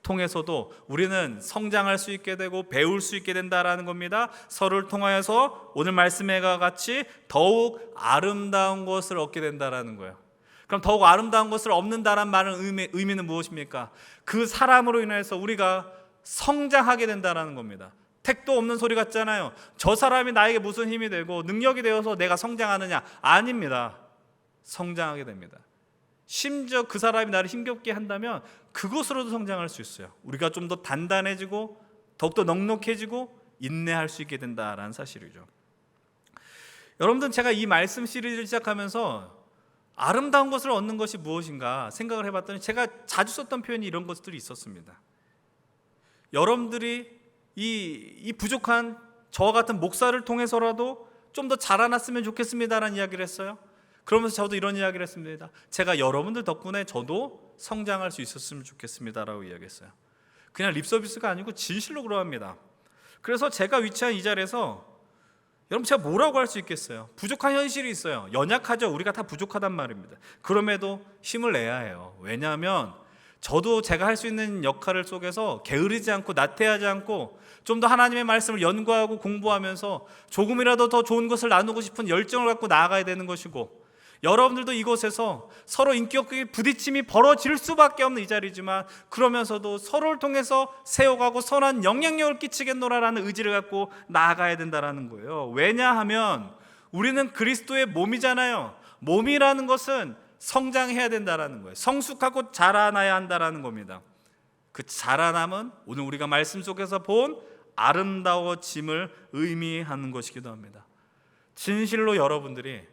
통해서도 우리는 성장할 수 있게 되고 배울 수 있게 된다라는 겁니다. 서로를 통하여서 오늘 말씀에 같이 더욱 아름다운 것을 얻게 된다라는 거예요. 그럼 더욱 아름다운 것을 얻는다라는 말은 의미는 무엇입니까? 그 사람으로 인해서 우리가 성장하게 된다라는 겁니다. 택도 없는 소리 같잖아요. 저 사람이 나에게 무슨 힘이 되고 능력이 되어서 내가 성장하느냐? 아닙니다. 성장하게 됩니다. 심지어 그 사람이 나를 힘겹게 한다면 그것으로도 성장할 수 있어요. 우리가 좀 더 단단해지고 더욱더 넉넉해지고 인내할 수 있게 된다라는 사실이죠. 여러분들, 제가 이 말씀 시리즈를 시작하면서 아름다운 것을 얻는 것이 무엇인가 생각을 해봤더니 제가 자주 썼던 표현이 이런 것들이 있었습니다. 여러분들이 이 부족한 저와 같은 목사를 통해서라도 좀 더 자라났으면 좋겠습니다라는 이야기를 했어요. 그러면서 저도 이런 이야기를 했습니다. 제가 여러분들 덕분에 저도 성장할 수 있었으면 좋겠습니다라고 이야기했어요. 그냥 립서비스가 아니고 진실로 그러합니다. 그래서 제가 위치한 이 자리에서 여러분 제가 뭐라고 할 수 있겠어요? 부족한 현실이 있어요. 연약하죠. 우리가 다 부족하단 말입니다. 그럼에도 힘을 내야 해요. 왜냐하면 저도 제가 할 수 있는 역할을 속에서 게으르지 않고 나태하지 않고 좀 더 하나님의 말씀을 연구하고 공부하면서 조금이라도 더 좋은 것을 나누고 싶은 열정을 갖고 나아가야 되는 것이고, 여러분들도 이곳에서 서로 인격의 부딪힘이 벌어질 수밖에 없는 이 자리지만 그러면서도 서로를 통해서 세워가고 선한 영향력을 끼치겠노라라는 의지를 갖고 나아가야 된다는 거예요. 왜냐하면 우리는 그리스도의 몸이잖아요. 몸이라는 것은 성장해야 된다는 거예요. 성숙하고 자라나야 한다는 겁니다. 그 자라남은 오늘 우리가 말씀 속에서 본 아름다워짐을 의미하는 것이기도 합니다. 진실로 여러분들이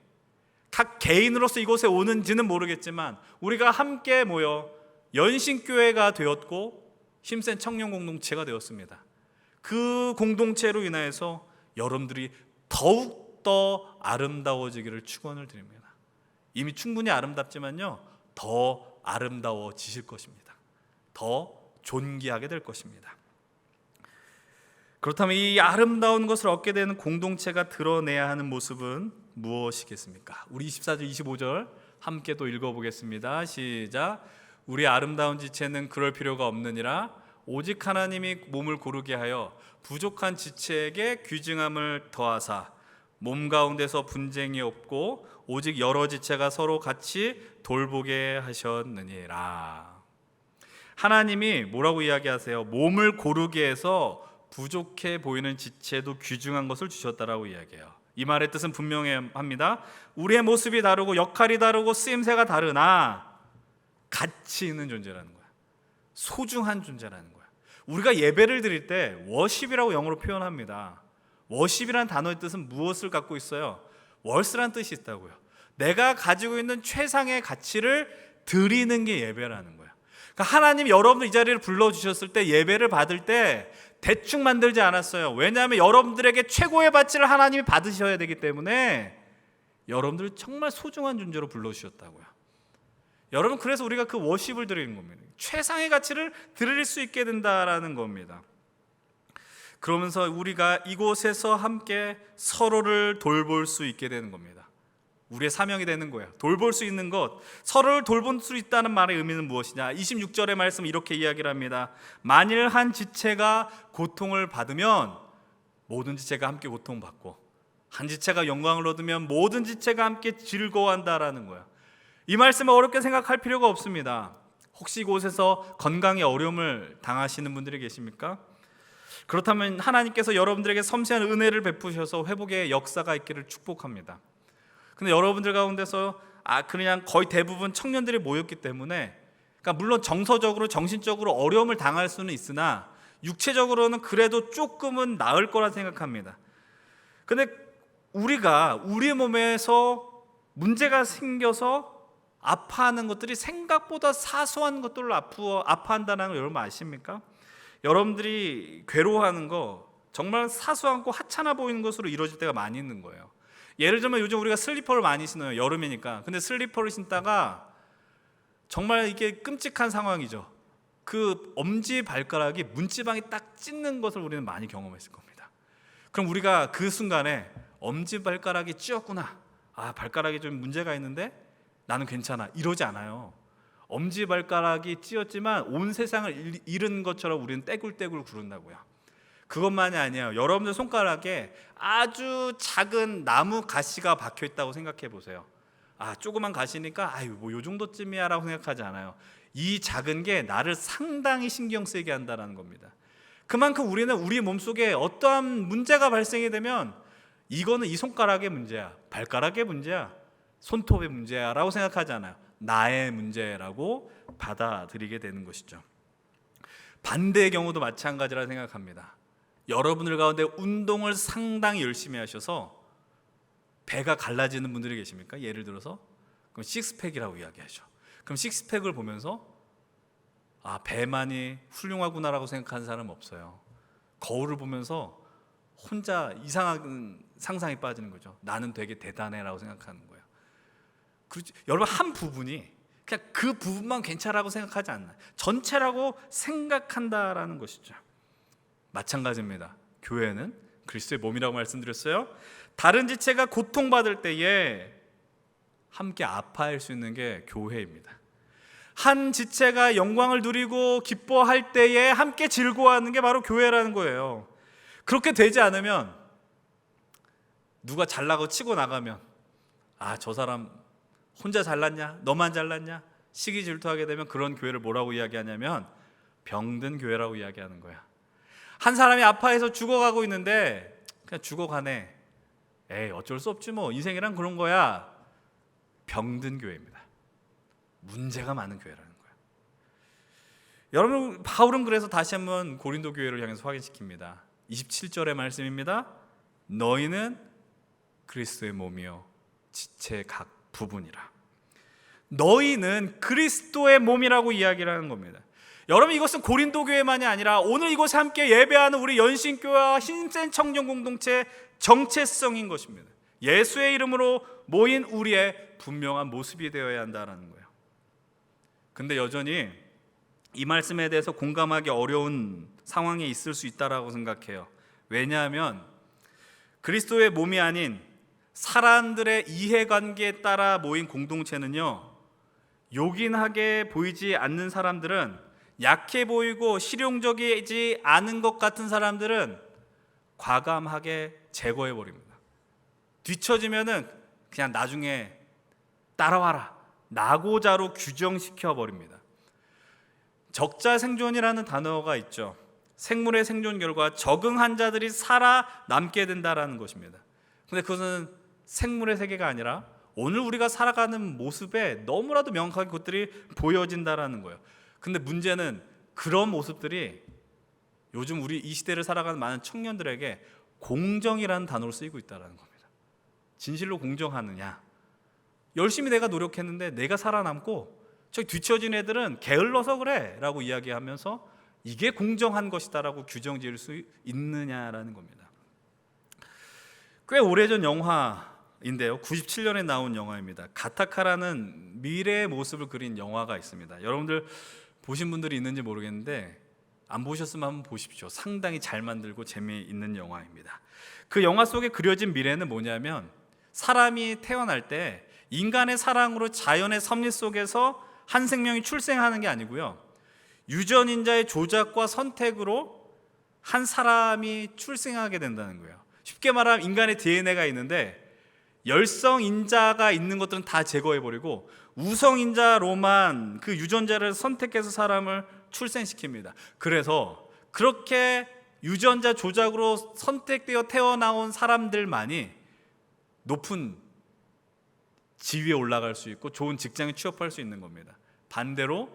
각 개인으로서 이곳에 오는지는 모르겠지만 우리가 함께 모여 연신교회가 되었고 힘센 청년 공동체가 되었습니다. 그 공동체로 인하여서 여러분들이 더욱더 아름다워지기를 축원을 드립니다. 이미 충분히 아름답지만요, 더 아름다워지실 것입니다. 더 존귀하게 될 것입니다. 그렇다면 이 아름다운 것을 얻게 되는 공동체가 드러내야 하는 모습은 무엇이겠습니까? 우리 24절 25절 함께 또 읽어보겠습니다. 시작. 우리 아름다운 지체는 그럴 필요가 없느니라. 오직 하나님이 몸을 고르게 하여 부족한 지체에게 귀중함을 더하사 몸 가운데서 분쟁이 없고 오직 여러 지체가 서로 같이 돌보게 하셨느니라. 하나님이 뭐라고 이야기하세요? 몸을 고르게 해서 부족해 보이는 지체도 귀중한 것을 주셨다라고 이야기해요. 이 말의 뜻은 분명합니다. 우리의 모습이 다르고 역할이 다르고 쓰임새가 다르나 가치 있는 존재라는 거야. 소중한 존재라는 거야. 우리가 예배를 드릴 때 워십이라고 영어로 표현합니다. 워십이라는 단어의 뜻은 무엇을 갖고 있어요? 월스라는 뜻이 있다고요. 내가 가지고 있는 최상의 가치를 드리는 게 예배라는 거야. 그러니까 하나님 여러분들 이 자리를 불러주셨을 때 예배를 받을 때 대충 만들지 않았어요. 왜냐하면 여러분들에게 최고의 가치를 하나님이 받으셔야 되기 때문에 여러분들을 정말 소중한 존재로 불러주셨다고요. 여러분, 그래서 우리가 그 워십을 드리는 겁니다. 최상의 가치를 드릴 수 있게 된다라는 겁니다. 그러면서 우리가 이곳에서 함께 서로를 돌볼 수 있게 되는 겁니다. 우리의 사명이 되는 거예요. 돌볼 수 있는 것, 서로를 돌볼 수 있다는 말의 의미는 무엇이냐? 26절의 말씀 이렇게 이야기를 합니다. 만일 한 지체가 고통을 받으면 모든 지체가 함께 고통받고, 한 지체가 영광을 얻으면 모든 지체가 함께 즐거워한다라는 거예요. 이 말씀을 어렵게 생각할 필요가 없습니다. 혹시 이곳에서 건강에 어려움을 당하시는 분들이 계십니까? 그렇다면 하나님께서 여러분들에게 섬세한 은혜를 베푸셔서 회복의 역사가 있기를 축복합니다. 근데 여러분들 가운데서 그냥 거의 대부분 청년들이 모였기 때문에, 그러니까 물론 정서적으로 정신적으로 어려움을 당할 수는 있으나 육체적으로는 그래도 조금은 나을 거라 생각합니다. 근데 우리가 우리 몸에서 문제가 생겨서 아파하는 것들이 생각보다 사소한 것들로 아파한다는 걸 여러분 아십니까? 여러분들이 괴로워하는 거 정말 사소하고 하찮아 보이는 것으로 이루어질 때가 많이 있는 거예요. 예를 들면 요즘 우리가 슬리퍼를 많이 신어요. 여름이니까. 근데 슬리퍼를 신다가 정말 이게 끔찍한 상황이죠. 그 엄지 발가락이 문지방이 딱 찢는 것을 우리는 많이 경험했을 겁니다. 그럼 우리가 그 순간에 엄지 발가락이 찧었구나, 발가락이 좀 문제가 있는데 나는 괜찮아, 이러지 않아요. 엄지 발가락이 찧었지만 온 세상을 잃은 것처럼 우리는 떼굴떼굴 구른다고요. 그것만이 아니에요. 여러분들 손가락에 아주 작은 나무 가시가 박혀 있다고 생각해 보세요. 조그만 가시니까 뭐 요 정도쯤이야 라고 생각하지 않아요. 이 작은 게 나를 상당히 신경 쓰게 한다는 겁니다. 그만큼 우리는 우리 몸속에 어떠한 문제가 발생이 되면 이거는 이 손가락의 문제야, 발가락의 문제야, 손톱의 문제야 라고 생각하지 않아요. 나의 문제라고 받아들이게 되는 것이죠. 반대의 경우도 마찬가지라 생각합니다. 여러분들 가운데 운동을 상당히 열심히 하셔서 배가 갈라지는 분들이 계십니까? 예를 들어서 그럼 식스팩이라고 이야기하죠. 그럼 식스팩을 보면서 배만이 훌륭하구나라고 생각하는 사람은 없어요. 거울을 보면서 혼자 이상한 상상에 빠지는 거죠. 나는 되게 대단해라고 생각하는 거예요. 여러분 한 부분이 그냥 그 부분만 괜찮다고 생각하지 않나. 전체라고 생각한다라는 것이죠. 마찬가지입니다. 교회는 그리스도의 몸이라고 말씀드렸어요. 다른 지체가 고통받을 때에 함께 아파할 수 있는 게 교회입니다. 한 지체가 영광을 누리고 기뻐할 때에 함께 즐거워하는 게 바로 교회라는 거예요. 그렇게 되지 않으면 누가 잘나고 치고 나가면 저 사람 혼자 잘났냐? 너만 잘났냐? 시기 질투하게 되면 그런 교회를 뭐라고 이야기하냐면 병든 교회라고 이야기하는 거야. 한 사람이 아파해서 죽어가고 있는데 그냥 죽어가네. 어쩔 수 없지 뭐. 인생이란 그런 거야. 병든 교회입니다. 문제가 많은 교회라는 거예요. 여러분, 바울은 그래서 다시 한번 고린도 교회를 향해서 확인시킵니다. 27절의 말씀입니다. 너희는 그리스도의 몸이요 지체 각 부분이라. 너희는 그리스도의 몸이라고 이야기를 하는 겁니다. 여러분, 이것은 고린도 교회만이 아니라 오늘 이곳에 함께 예배하는 우리 연신교회와 힘센 청년 공동체의 정체성인 것입니다. 예수의 이름으로 모인 우리의 분명한 모습이 되어야 한다는 거예요. 근데 여전히 이 말씀에 대해서 공감하기 어려운 상황에 있을 수 있다라고 생각해요. 왜냐하면 그리스도의 몸이 아닌 사람들의 이해관계에 따라 모인 공동체는요, 요긴하게 보이지 않는 사람들은, 약해 보이고 실용적이지 않은 것 같은 사람들은 과감하게 제거해 버립니다. 뒤처지면은 그냥 나중에 따라와라, 나고자로 규정시켜 버립니다. 적자생존이라는 단어가 있죠. 생물의 생존 결과 적응한 자들이 살아남게 된다라는 것입니다. 근데 그것은 생물의 세계가 아니라 오늘 우리가 살아가는 모습에 너무나도 명확하게 그것들이 보여진다라는 거예요. 근데 문제는 그런 모습들이 요즘 우리 이 시대를 살아가는 많은 청년들에게 공정이라는 단어로 쓰이고 있다는 겁니다. 진실로 공정하느냐? 열심히 내가 노력했는데 내가 살아남고 저기 뒤처진 애들은 게을러서 그래 라고 이야기하면서 이게 공정한 것이다 라고 규정 지을 수 있느냐라는 겁니다. 꽤 오래전 영화인데요, 97년에 나온 영화입니다. 가타카라는 미래의 모습을 그린 영화가 있습니다. 여러분들 보신 분들이 있는지 모르겠는데 안 보셨으면 한번 보십시오. 상당히 잘 만들고 재미있는 영화입니다. 그 영화 속에 그려진 미래는 뭐냐면, 사람이 태어날 때 인간의 사랑으로 자연의 섭리 속에서 한 생명이 출생하는 게 아니고요, 유전인자의 조작과 선택으로 한 사람이 출생하게 된다는 거예요. 쉽게 말하면 인간의 DNA가 있는데 열성인자가 있는 것들은 다 제거해버리고 우성인자로만 그 유전자를 선택해서 사람을 출생시킵니다. 그래서 그렇게 유전자 조작으로 선택되어 태어나온 사람들만이 높은 지위에 올라갈 수 있고 좋은 직장에 취업할 수 있는 겁니다. 반대로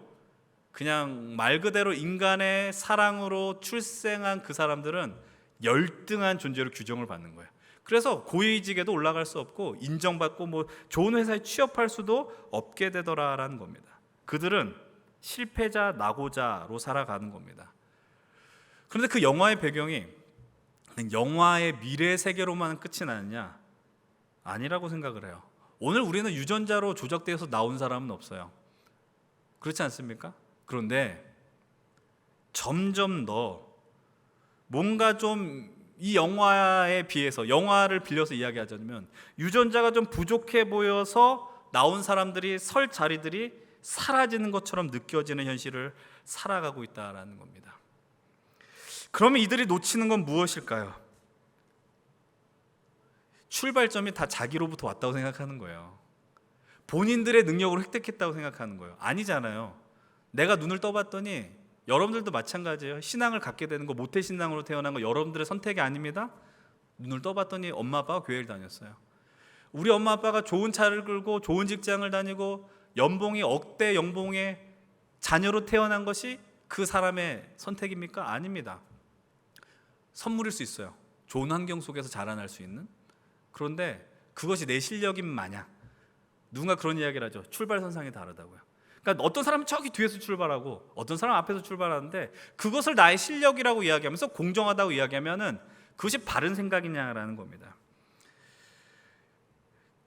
그냥 말 그대로 인간의 사랑으로 출생한 그 사람들은 열등한 존재로 규정을 받는 거예요. 그래서 고위직에도 올라갈 수 없고 인정받고 뭐 좋은 회사에 취업할 수도 없게 되더라라는 겁니다. 그들은 실패자, 낙오자로 살아가는 겁니다. 그런데 그 영화의 배경이 영화의 미래 세계로만 끝이 나느냐? 아니라고 생각을 해요. 오늘 우리는 유전자로 조작되어서 나온 사람은 없어요. 그렇지 않습니까? 그런데 점점 더 뭔가 좀 이 영화에 비해서, 영화를 빌려서 이야기하자면 유전자가 좀 부족해 보여서 나온 사람들이 설 자리들이 사라지는 것처럼 느껴지는 현실을 살아가고 있다는 겁니다. 그러면 이들이 놓치는 건 무엇일까요? 출발점이 다 자기로부터 왔다고 생각하는 거예요. 본인들의 능력으로 획득했다고 생각하는 거예요. 아니잖아요. 내가 눈을 떠봤더니 여러분들도 마찬가지예요. 신앙을 갖게 되는 거, 모태신앙으로 태어난 거 여러분들의 선택이 아닙니다. 눈을 떠봤더니 엄마 아빠가 교회를 다녔어요. 우리 엄마 아빠가 좋은 차를 끌고 좋은 직장을 다니고 연봉이 억대 연봉의 자녀로 태어난 것이 그 사람의 선택입니까? 아닙니다. 선물일 수 있어요. 좋은 환경 속에서 자라날 수 있는. 그런데 그것이 내 실력인 마냥, 누군가 그런 이야기를 하죠. 출발선상이 다르다고요. 그러니까 어떤 사람은 저기 뒤에서 출발하고 어떤 사람은 앞에서 출발하는데 그것을 나의 실력이라고 이야기하면서 공정하다고 이야기하면은 그것이 바른 생각이냐라는 겁니다.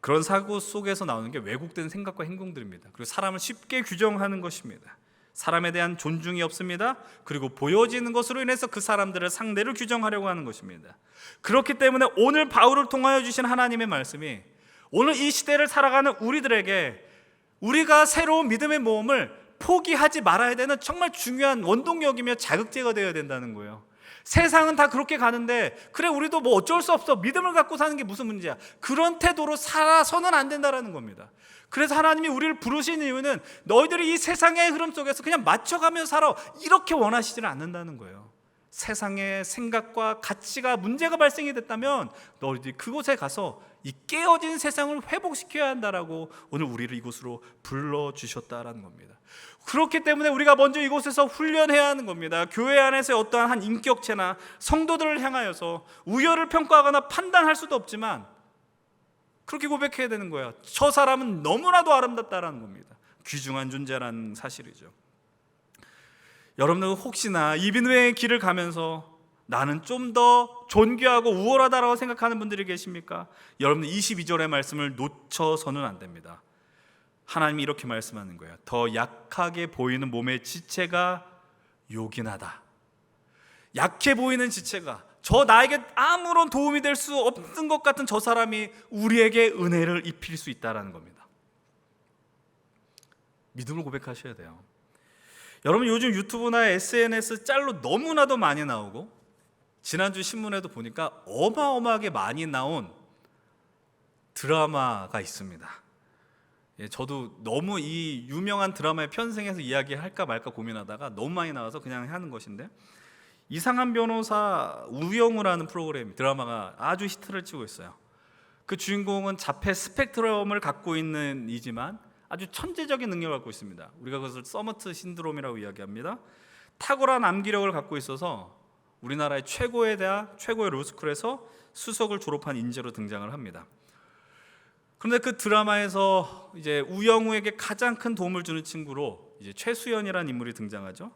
그런 사고 속에서 나오는 게 왜곡된 생각과 행동들입니다. 그리고 사람을 쉽게 규정하는 것입니다. 사람에 대한 존중이 없습니다. 그리고 보여지는 것으로 인해서 그 사람들을 상대를 규정하려고 하는 것입니다. 그렇기 때문에 오늘 바울을 통하여 주신 하나님의 말씀이 오늘 이 시대를 살아가는 우리들에게 우리가 새로운 믿음의 모험을 포기하지 말아야 되는 정말 중요한 원동력이며 자극제가 되어야 된다는 거예요. 세상은 다 그렇게 가는데 그래 우리도 뭐 어쩔 수 없어, 믿음을 갖고 사는 게 무슨 문제야, 그런 태도로 살아서는 안 된다는 겁니다. 그래서 하나님이 우리를 부르신 이유는 너희들이 이 세상의 흐름 속에서 그냥 맞춰가며 살아, 이렇게 원하시지는 않는다는 거예요. 세상의 생각과 가치가 문제가 발생이 됐다면 너희들이 그곳에 가서 이 깨어진 세상을 회복시켜야 한다라고 오늘 우리를 이곳으로 불러주셨다라는 겁니다. 그렇기 때문에 우리가 먼저 이곳에서 훈련해야 하는 겁니다. 교회 안에서 어떠한 한 인격체나 성도들을 향하여서 우열을 평가하거나 판단할 수도 없지만 그렇게 고백해야 되는 거예요. 저 사람은 너무나도 아름답다라는 겁니다. 귀중한 존재라는 사실이죠. 여러분들 혹시나 이민회의 길을 가면서 나는 좀 더 존귀하고 우월하다라고 생각하는 분들이 계십니까? 여러분 22절의 말씀을 놓쳐서는 안 됩니다. 하나님이 이렇게 말씀하는 거예요. 더 약하게 보이는 몸의 지체가 요긴하다. 약해 보이는 지체가, 저 나에게 아무런 도움이 될 수 없는 것 같은 저 사람이 우리에게 은혜를 입힐 수 있다는 겁니다. 믿음을 고백하셔야 돼요. 여러분 요즘 유튜브나 SNS 짤로 너무나도 많이 나오고 지난주 신문에도 보니까 어마어마하게 많이 나온 드라마가 있습니다. 저도 너무 이 유명한 드라마의 편승해서 이야기할까 말까 고민하다가 너무 많이 나와서 그냥 하는 것인데, 이상한 변호사 우영우라는 프로그램 드라마가 아주 히트를 치고 있어요. 그 주인공은 자폐 스펙트럼을 갖고 있는 이지만 아주 천재적인 능력을 갖고 있습니다. 우리가 그것을 서머트 신드롬이라고 이야기합니다. 탁월한 암기력을 갖고 있어서 우리나라의 최고의 대학, 최고의 로스쿨에서 수석을 졸업한 인재로 등장을 합니다. 그런데 그 드라마에서 이제 우영우에게 가장 큰 도움을 주는 친구로 이제 최수연이라는 인물이 등장하죠.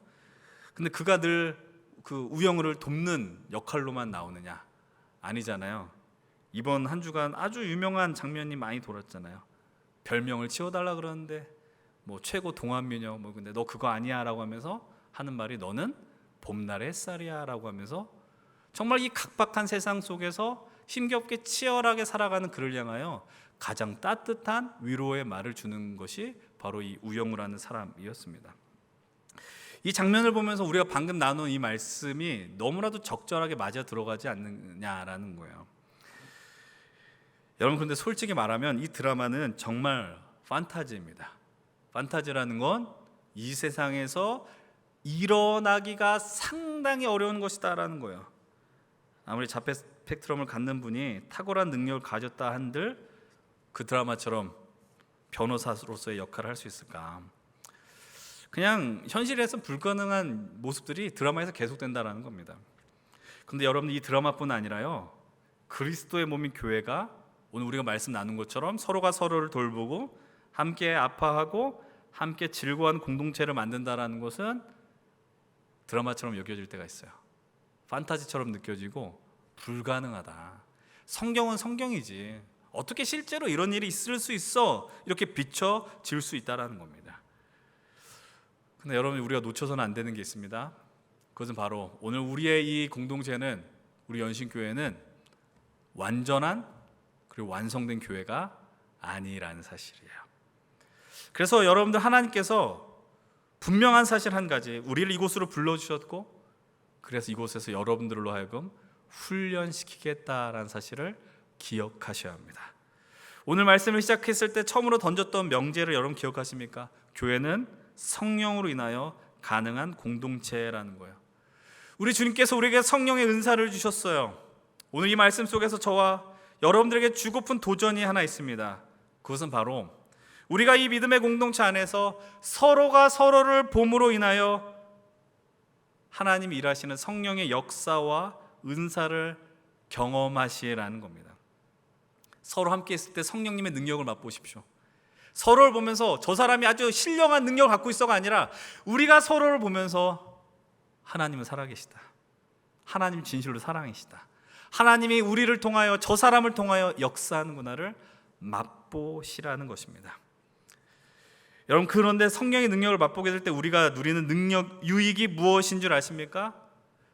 근데 그가 늘 그 우영우를 돕는 역할로만 나오느냐? 아니잖아요. 이번 한 주간 아주 유명한 장면이 많이 돌았잖아요. 별명을 지어달라 그러는데 뭐 최고 동안미녀 뭐 근데 너 그거 아니야라고 하면서 하는 말이 너는 봄날의 햇살이야라고 하면서 정말 이 각박한 세상 속에서 힘겹게 치열하게 살아가는 그를 향하여 가장 따뜻한 위로의 말을 주는 것이 바로 이 우영우라는 사람이었습니다. 이 장면을 보면서 우리가 방금 나눈 이 말씀이 너무나도 적절하게 맞아 들어가지 않느냐라는 거예요. 여러분 그런데 솔직히 말하면 이 드라마는 정말 판타지입니다. 판타지라는 건 이 세상에서 일어나기가 상당히 어려운 것이다라는 거예요. 아무리 자폐 스펙트럼을 갖는 분이 탁월한 능력을 가졌다 한들 그 드라마처럼 변호사로서의 역할을 할 수 있을까? 그냥 현실에서 불가능한 모습들이 드라마에서 계속된다라는 겁니다. 그런데 여러분 이 드라마뿐 아니라요, 그리스도의 몸인 교회가 오늘 우리가 말씀 나눈 것처럼 서로가 서로를 돌보고 함께 아파하고 함께 즐거워하는 공동체를 만든다라는 것은 드라마처럼 여겨질 때가 있어요. 판타지처럼 느껴지고 불가능하다. 성경은 성경이지 어떻게 실제로 이런 일이 있을 수 있어? 이렇게 비춰질 수 있다라는 겁니다. 근데 여러분 우리가 놓쳐서는 안 되는 게 있습니다. 그것은 바로 오늘 우리의 이 공동체는, 우리 연신교회는 완전한 그리고 완성된 교회가 아니라는 사실이에요. 그래서 여러분들 하나님께서 분명한 사실 한 가지, 우리를 이곳으로 불러주셨고 그래서 이곳에서 여러분들로 하여금 훈련시키겠다라는 사실을 기억하셔야 합니다. 오늘 말씀을 시작했을 때 처음으로 던졌던 명제를 여러분 기억하십니까? 교회는 성령으로 인하여 가능한 공동체라는 거예요. 우리 주님께서 우리에게 성령의 은사를 주셨어요. 오늘 이 말씀 속에서 저와 여러분들에게 주고픈 도전이 하나 있습니다. 그것은 바로 우리가 이 믿음의 공동체 안에서 서로가 서로를 봄으로 인하여 하나님이 일하시는 성령의 역사와 은사를 경험하시라는 겁니다. 서로 함께 있을 때 성령님의 능력을 맛보십시오. 서로를 보면서 저 사람이 아주 신령한 능력을 갖고 있어가 아니라 우리가 서로를 보면서 하나님은 살아계시다. 하나님 진실로 사랑이시다. 하나님이 우리를 통하여 저 사람을 통하여 역사하는구나를 맛보시라는 것입니다. 여러분, 그런데 성령의 능력을 맛보게 될 때 우리가 누리는 능력, 유익이 무엇인 줄 아십니까?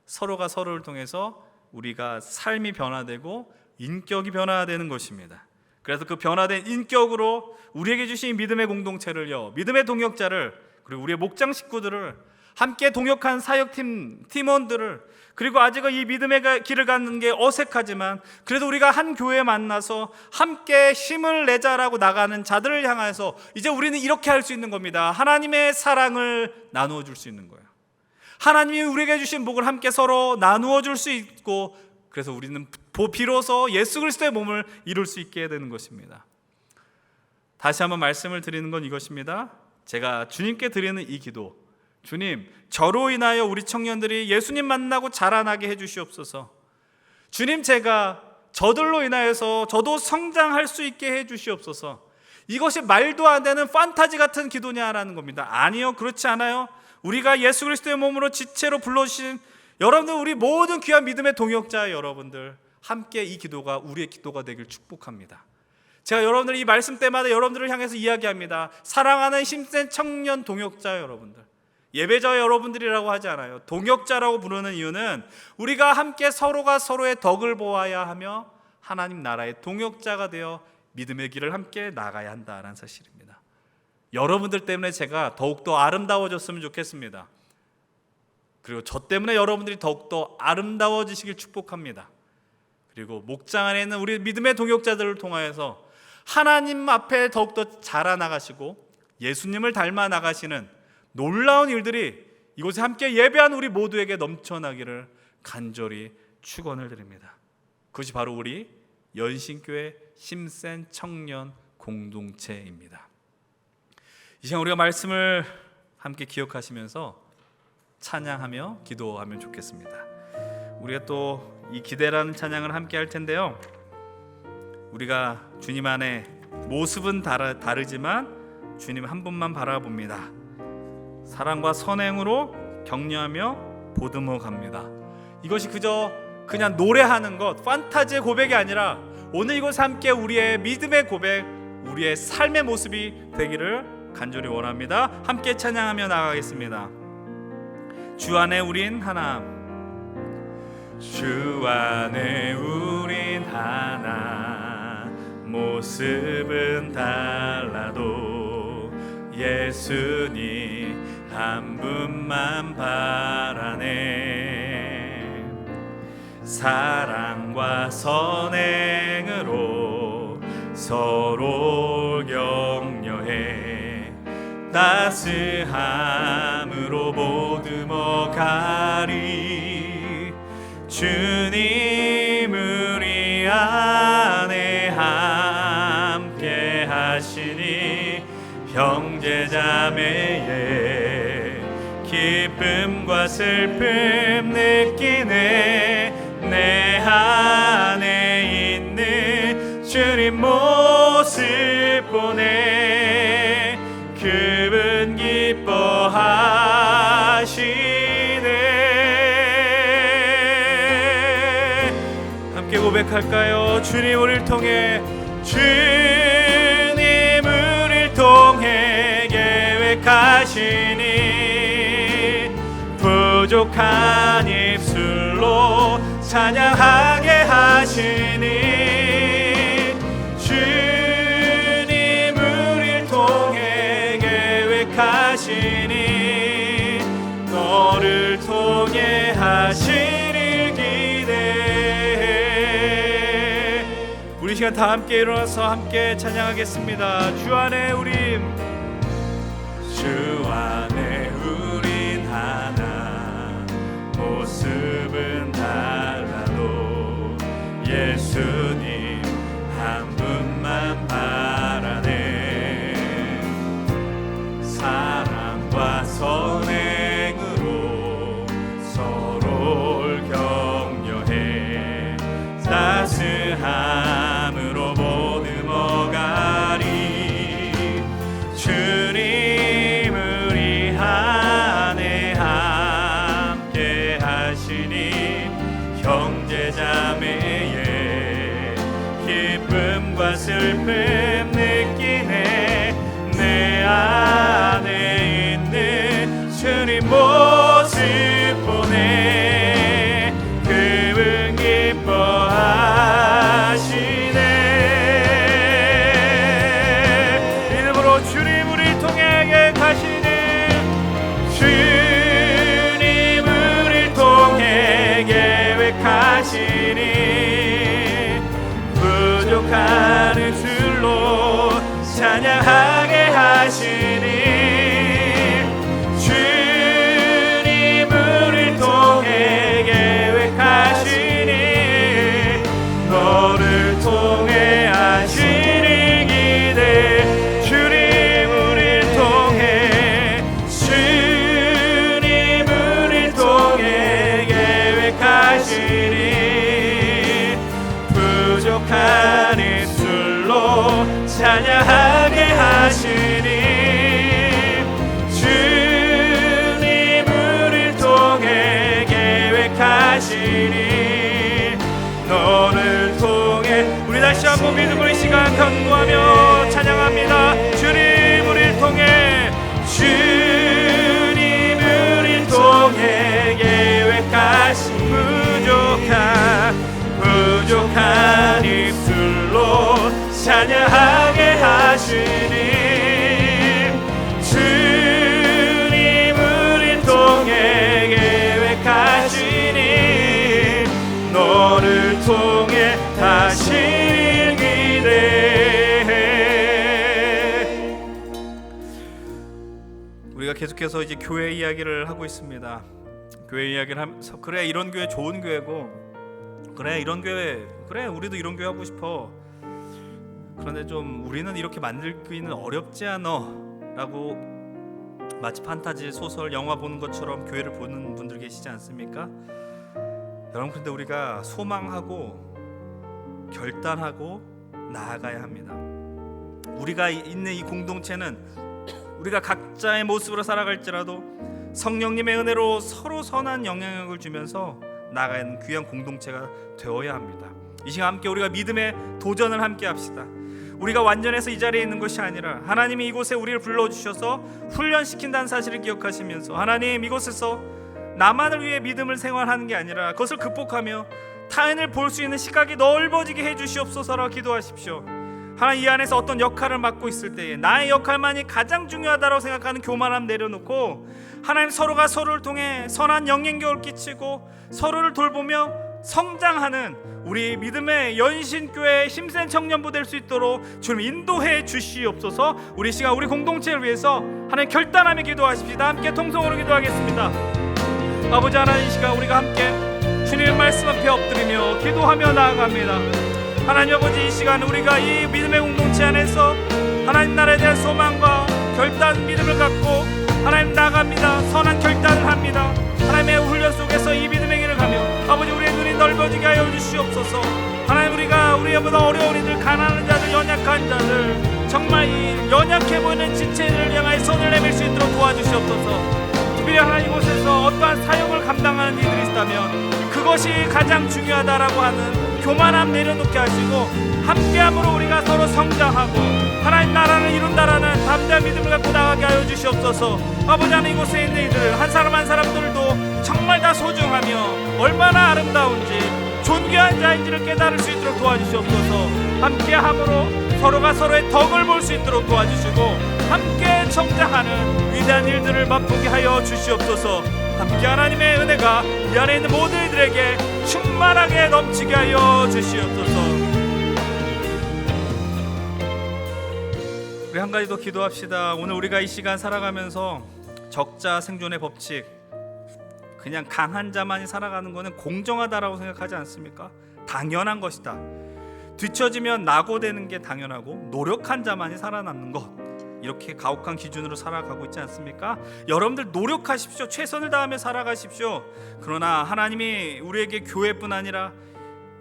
서로가 서로를 통해서 우리가 삶이 변화되고 인격이 변화되는 것입니다. 그래서 그 변화된 인격으로 우리에게 주신 믿음의 공동체를요, 믿음의 동역자를, 그리고 우리의 목장 식구들을, 함께 동역한 사역팀 팀원들을, 그리고 아직은 이 믿음의 길을 가는 게 어색하지만 그래도 우리가 한 교회에 만나서 함께 힘을 내자라고 나가는 자들을 향해서 이제 우리는 이렇게 할 수 있는 겁니다. 하나님의 사랑을 나누어 줄 수 있는 거예요. 하나님이 우리에게 주신 복을 함께 서로 나누어 줄 수 있고, 그래서 우리는 비로소 예수 그리스도의 몸을 이룰 수 있게 되는 것입니다. 다시 한번 말씀을 드리는 건 이것입니다. 제가 주님께 드리는 이 기도, 주님, 저로 인하여 우리 청년들이 예수님 만나고 자라나게 해주시옵소서. 주님, 제가 저들로 인하여서 저도 성장할 수 있게 해주시옵소서. 이것이 말도 안 되는 판타지 같은 기도냐라는 겁니다. 아니요, 그렇지 않아요. 우리가 예수 그리스도의 몸으로 지체로 불러주신 여러분들, 우리 모든 귀한 믿음의 동역자 여러분들, 함께 이 기도가 우리의 기도가 되길 축복합니다. 제가 여러분들 이 말씀 때마다 여러분들을 향해서 이야기합니다. 사랑하는 힘센 청년 동역자 여러분들, 예배자 여러분들이라고 하지 않아요. 동역자라고 부르는 이유는 우리가 함께 서로가 서로의 덕을 보아야 하며 하나님 나라의 동역자가 되어 믿음의 길을 함께 나가야 한다는 사실입니다. 여러분들 때문에 제가 더욱더 아름다워졌으면 좋겠습니다. 그리고 저 때문에 여러분들이 더욱더 아름다워지시길 축복합니다. 그리고 목장 안에 있는 우리 믿음의 동역자들을 통하여서 하나님 앞에 더욱더 자라나가시고 예수님을 닮아 나가시는 놀라운 일들이 이곳에 함께 예배한 우리 모두에게 넘쳐나기를 간절히 축원을 드립니다. 그것이 바로 우리 연신교회 힘센 청년 공동체입니다. 이 시간 우리가 말씀을 함께 기억하시면서 찬양하며 기도하면 좋겠습니다. 우리가 또 이 기대라는 찬양을 함께 할 텐데요, 우리가 주님 안에 모습은 다르지만 주님 한 분만 바라봅니다. 사랑과 선행으로 격려하며 보듬어 갑니다. 이것이 그냥 노래하는 것, 판타지의 고백이 아니라 오늘 이곳에 함께 우리의 믿음의 고백, 우리의 삶의 모습이 되기를 간절히 원합니다. 함께 찬양하며 나가겠습니다. 주 안에 우린 하나, 주 안에 우린 하나, 모습은 달라도 예수님 한 분만 바라네. 사랑과 선행으로 서로 격려해 따스함으로 보듬어 가리. 주님 우리 안에 함께 하시니 형제자매의 기쁨과 슬픔 느끼네. 내 안에 있는 주님 모습 보네. 그분 기뻐하시네. 함께 고백할까요? 주님 우리를 통해, 주님 우리를 통해 계획하시니 부족한 입술로 찬양하게 하시니. 주님 우리를 통해 계획하시니 너를 통해 하시를 기대해. 우리 시간 다 함께 일어나서 함께 찬양하겠습니다. 주 안에 우린, 주 안에 우린 하나, 모습은 달라도 예수님 한 분만 바라네. 사랑과 선행으로 서로를 격려해 따스함으로 보듬어 가리. 주님 우리 안에 함께 하시니 형제자매의 기쁨과 슬픔 느끼네. 내 안에 있는 주님 모습 보네. 그분 기뻐하시네. 믿음으로 주님 우리 통해 가시는 주님 우리 통해 계획하시니 부족한 줄로 찬양하게 하시니 주님 우리 통해 계획하시니 너를 통해 하시니 기대. 주님 우리 통해 주님 우리 통해 계획하시니 부족한 입술로 찬양하게 하시니 주님 우리 통해 계획하시니 너를 통해. 우리 다시 한번 믿음으로 이 시간 간구하며 찬양합니다. 주님 우리 통해 주님 우리 통해 계획하신 부족한 입술로 찬양하게 하시니 주님 우리 통해 계획하시니 너를 통해 다시 기대해. 우리가 계속해서 이제 교회 이야기를 하고 있습니다. 교회 이야기를 하면서 그래 이런 교회 좋은 교회고 그래 이런 교회 그래 우리도 이런 교회 하고 싶어. 그런데 좀 우리는 이렇게 만들기는 어렵지 않아 라고 마치 판타지 소설 영화 보는 것처럼 교회를 보는 분들 계시지 않습니까? 여러분 근데 우리가 소망하고 결단하고 나아가야 합니다. 우리가 있는 이 공동체는 우리가 각자의 모습으로 살아갈지라도 성령님의 은혜로 서로 선한 영향력을 주면서 나아가는 귀한 공동체가 되어야 합니다. 이 시간 함께 우리가 믿음의 도전을 함께 합시다. 우리가 완전해서 이 자리에 있는 것이 아니라 하나님이 이곳에 우리를 불러주셔서 훈련시킨다는 사실을 기억하시면서 하나님 이곳에서 나만을 위해 믿음을 생활하는 게 아니라 그것을 극복하며 타인을 볼 수 있는 시각이 넓어지게 해주시옵소서라 기도하십시오. 하나님 이 안에서 어떤 역할을 맡고 있을 때에 나의 역할만이 가장 중요하다고 생각하는 교만함 내려놓고 하나님 서로가 서로를 통해 선한 영향력을 끼치고 서로를 돌보며 성장하는 우리 믿음의 연신교회 힘센 청년부 될 수 있도록 주님 인도해 주시옵소서. 우리 시간 우리 공동체를 위해서 하나님 결단하며 기도하십시다. 함께 통성으로 기도하겠습니다. 아버지 하나님 이 시간 우리가 함께 주님의 말씀 앞에 엎드리며 기도하며 나아갑니다. 하나님 아버지 이 시간 우리가 이 믿음의 공동체 안에서 하나님 나라에 대한 소망과 결단 믿음을 갖고 하나님 나아갑니다. 선한 결단을 합니다. 하나님의 훈련 속에서 이 믿음의 길을 가며 아버지 우리의 눈이 넓어지게 하여 주시옵소서. 하나님 우리가 우리보다 어려운 이들 가난한 자들 연약한 자들 정말 이 연약해 보이는 지체들을 향하여 손을 내밀 수 있도록 도와주시옵소서. 특별히 하나님 이곳에서 어떠한 사역을 감당하는 이들이 있다면 그것이 가장 중요하다라고 하는 교만함 내려놓게 하시고 함께함으로 우리가 서로 성장하고 하나님 나라를 이룬다라는 담대한 믿음을 갖고 나가게 하여 주시옵소서. 아버지 하나님 이곳에 있는 이들 한 사람 한 사람들도 정말 다 소중하며 얼마나 아름다운지 존귀한 자인지를 깨달을 수 있도록 도와주시옵소서. 함께함으로 서로가 서로의 덕을 볼 수 있도록 도와주시고 함께 성장하는 위대한 일들을 맛보게 하여 주시옵소서. 함께 하나님의 은혜가 이 안에 있는 모든 이들에게 충만하게 넘치게 하여 주시옵소서. 우리 한 가지 더 기도합시다. 오늘 우리가 이 시간 살아가면서 적자 생존의 법칙 그냥 강한 자만이 살아가는 것은 공정하다라고 생각하지 않습니까? 당연한 것이다. 뒤처지면 낙오되는 게 당연하고 노력한 자만이 살아남는 것 이렇게 가혹한 기준으로 살아가고 있지 않습니까? 여러분들 노력하십시오. 최선을 다하며 살아가십시오. 그러나 하나님이 우리에게 교회뿐 아니라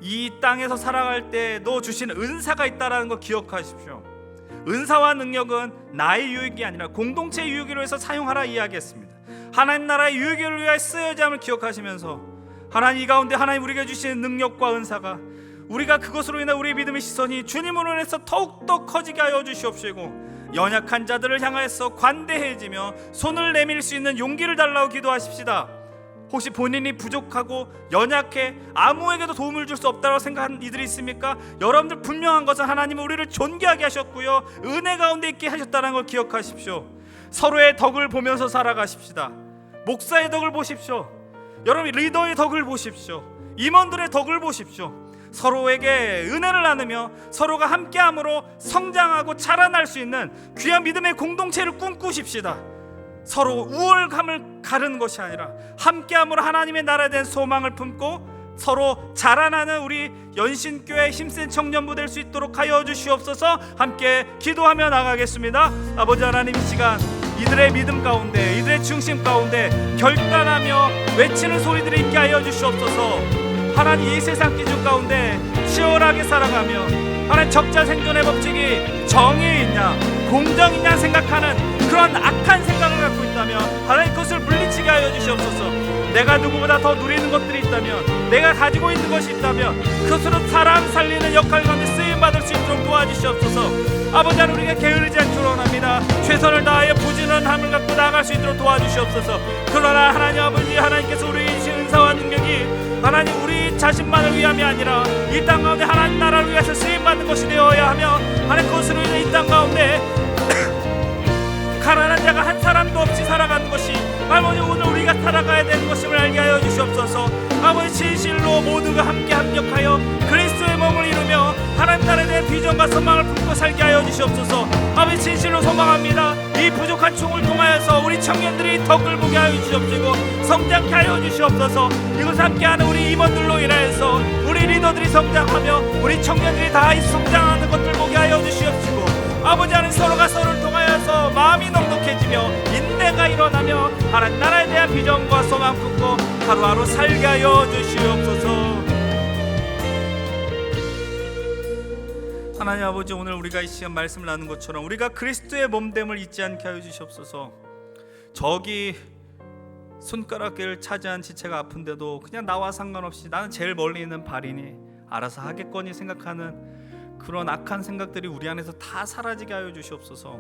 이 땅에서 살아갈 때도 주신 은사가 있다는 거 기억하십시오. 은사와 능력은 나의 유익이 아니라 공동체의 유익을 위해서 사용하라 이야기했습니다. 하나님 나라의 유익을 위하여 쓰여야 함을 기억하시면서 하나님 이 가운데 하나님 우리에게 주시는 능력과 은사가 우리가 그것으로 인해 우리의 믿음의 시선이 주님으로 인해서 더욱더 커지게 하여 주시옵시고 연약한 자들을 향하여서 관대해지며 손을 내밀 수 있는 용기를 달라고 기도하십시다. 혹시 본인이 부족하고 연약해 아무에게도 도움을 줄 수 없다고 생각하는 이들이 있습니까? 여러분들 분명한 것은 하나님은 우리를 존귀하게 하셨고요, 은혜 가운데 있게 하셨다는 걸 기억하십시오. 서로의 덕을 보면서 살아가십시다. 목사의 덕을 보십시오. 여러분 리더의 덕을 보십시오. 임원들의 덕을 보십시오. 서로에게 은혜를 나누며 서로가 함께함으로 성장하고 자라날 수 있는 귀한 믿음의 공동체를 꿈꾸십시다. 서로 우월감을 가르는 것이 아니라 함께함으로 하나님의 나라에 대한 소망을 품고 서로 자라나는 우리 연신교회 힘센 청년부 될 수 있도록 하여 주시옵소서. 함께 기도하며 나가겠습니다. 아버지 하나님, 이 시간 이들의 믿음 가운데, 이들의 중심 가운데 결단하며 외치는 소리들이 있게 하여 주시옵소서. 하나님, 이 세상 기준 가운데 치열하게 살아가며 하나님 적자 생존의 법칙이 정의에 있냐 공정이냐 생각하는 그런 악한 생각을 갖고 있다면 하나님 그것을 물리치게 하여 주시옵소서. 내가 누구보다 더 누리는 것들이 있다면, 내가 가지고 있는 것이 있다면 그것으로 사람 살리는 역할 가운데 쓰임받을 수 있도록 도와주시옵소서. 아버지 하나님, 우리가 게으르지 않기를 원합니다. 최선을 다하여 부지런함을 갖고 나아갈 수 있도록 도와주시옵소서. 그러나 하나님 아버지, 하나님께서 우리에게 주신 은사와 능력이 하나님 우리 자신만을 위함이 아니라 이 땅 가운데 하나님 나라를 위해서 쓰임받는 것이 되어야 하며 하나님 그것으로 인해 이 땅 가운데 가난한 자가 한 사람도 없이 살아가는 것이 아버지 오늘 우리가 살아가야 되는 것임을 알게 하여 주시옵소서. 아버지 진실로 모두가 함께 합력하여 그리스도의 몸을 이루며 하나님 나라에 대한 비전과 소망을 품고 살게 하여 주시옵소서. 아버지 진실로 소망합니다. 이 부족한 총을 통하여서 우리 청년들이 덕을 보게 하여 주시옵시고 성장케 하여 주시옵소서. 이곳 함께하는 우리 임원들로 인하여서 우리 리더들이 성장하며 우리 청년들이 다 성장하는 것들 보게 하여 주시옵시고 아버지 하나님, 서로가 서로를 통하여서 마음이 넉넉해지며 인내가 일어나며 하나님 나라에 대한 비전과 소망 품고 하루하루 살게 하여 주시옵소서. 하나님 아버지, 오늘 우리가 이 시간 말씀을 나눈 것처럼 우리가 그리스도의 몸됨을 잊지 않게 하여 주시옵소서. 저기 손가락을 차지한 지체가 아픈데도 그냥 나와 상관없이 나는 제일 멀리 있는 발이니 알아서 하겠거니 생각하는 그런 악한 생각들이 우리 안에서 다 사라지게 하여 주시옵소서.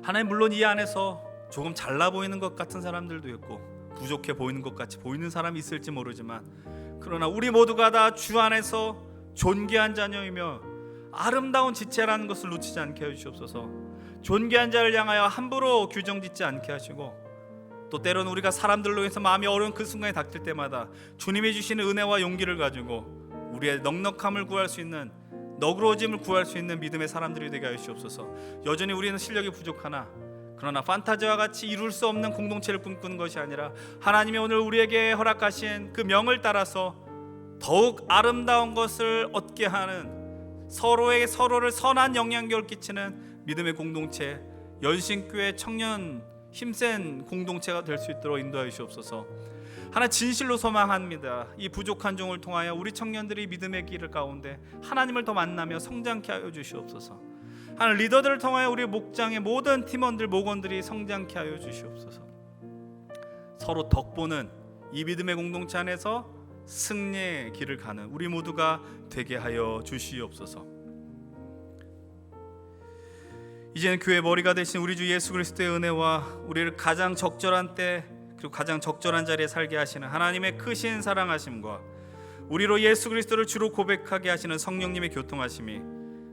하나님, 물론 이 안에서 조금 잘나 보이는 것 같은 사람들도 있고 부족해 보이는 것 같이 보이는 사람이 있을지 모르지만 그러나 우리 모두가 다 주 안에서 존귀한 자녀이며 아름다운 지체라는 것을 놓치지 않게 해주시옵소서. 존귀한 자를 향하여 함부로 규정짓지 않게 하시고 또 때로는 우리가 사람들로 인해서 마음이 어려운 그 순간에 닥칠 때마다 주님이 주시는 은혜와 용기를 가지고 우리의 넉넉함을 구할 수 있는, 너그러짐을 구할 수 있는 믿음의 사람들이 되게 하여 주시옵소서. 여전히 우리는 실력이 부족하나 그러나 판타지와 같이 이룰 수 없는 공동체를 꿈꾸는 것이 아니라 하나님이 오늘 우리에게 허락하신 그 명을 따라서 더욱 아름다운 것을 얻게 하는, 서로에게 서로를 선한 영향력을 끼치는 믿음의 공동체, 연신교회 청년 힘센 공동체가 될 수 있도록 인도하여 주시옵소서. 하나 진실로 소망합니다. 이 부족한 종을 통하여 우리 청년들이 믿음의 길 가운데 하나님을 더 만나며 성장케 하여 주시옵소서. 하나 리더들을 통하여 우리 목장의 모든 팀원들, 목원들이 성장케 하여 주시옵소서. 서로 덕보는 이 믿음의 공동체 안에서 승리의 길을 가는 우리 모두가 되게 하여 주시옵소서. 이제는 교회 머리가 되신 우리 주 예수 그리스도의 은혜와 우리를 가장 적절한 때 그리고 가장 적절한 자리에 살게 하시는 하나님의 크신 사랑하심과 우리로 예수 그리스도를 주로 고백하게 하시는 성령님의 교통하심이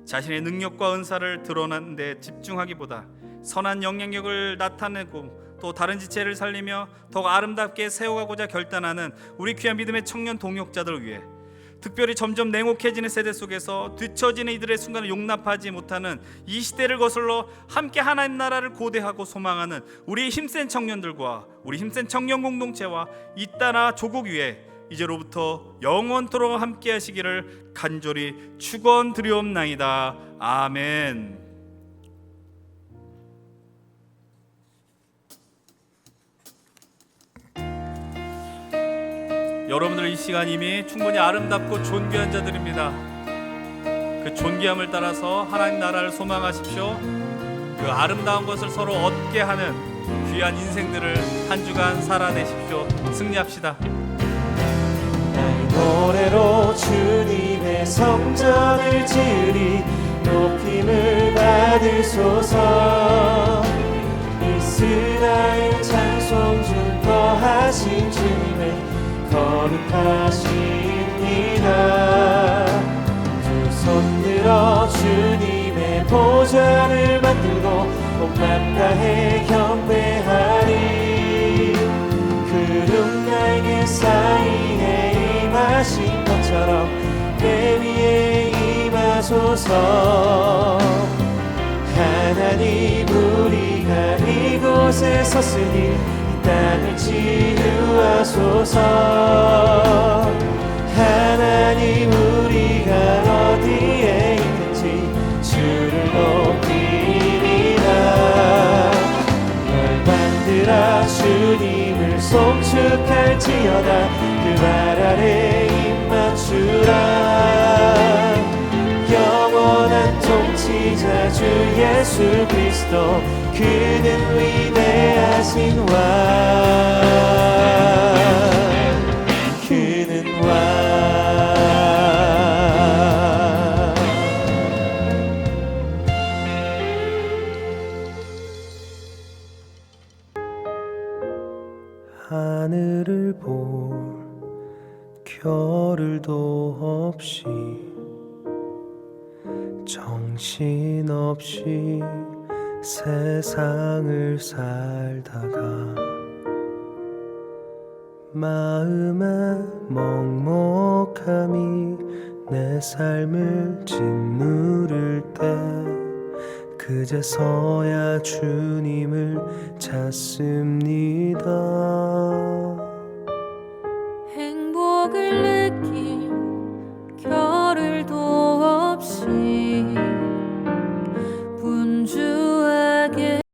자신의 능력과 은사를 드러내는 데 집중하기보다 선한 영향력을 나타내고 또 다른 지체를 살리며 더욱 아름답게 세워가고자 결단하는 우리 귀한 믿음의 청년 동역자들을 위해 특별히 점점 냉혹해지는 세대 속에서 뒤처지는 이들의 순간을 용납하지 못하는 이 시대를 거슬러 함께 하나님 나라를 고대하고 소망하는 우리 힘센 청년들과 우리 힘센 청년 공동체와 이 나라 조국 위에 이제로부터 영원토록 함께 하시기를 간절히 축원드리옵나이다. 아멘. 여러분들 이 시간 이미 충분히 아름답고 존귀한 자들입니다. 그 존귀함을 따라서 하나님 나라를 소망하십시오. 그 아름다운 것을 서로 얻게 하는 귀한 인생들을 한 주간 살아내십시오. 승리합시다. 노래로 주님의 성전을 지으리 높임을 받으소서. 이스라엘 찬송 중 거하신 주님의 거룩하십니다. 두 손 들어 주님의 보좌를 만들고 온 맘 다해 경배하리. 구름 날개 사이에 임하신 것처럼 내 위에 임하소서. 하나님 우리가 이곳에 섰으니 이 땅을 치유하소서. 하나님 우리가 어디에 있든지 주를 높이리라. 열방들아 주님을 송축할지어다. 그 발 아래 입 맞추라. 영원한 통치자 주 예수 그리스도 그는 위대하신 왕. 그는 왕. 하늘을 볼 겨를도 없이 정신없이 세상을 살다가 마음의 먹먹함이 내 삶을 짓누를 때 그제서야 주님을 찾습니다. 행복을 느낄 겨를도 없이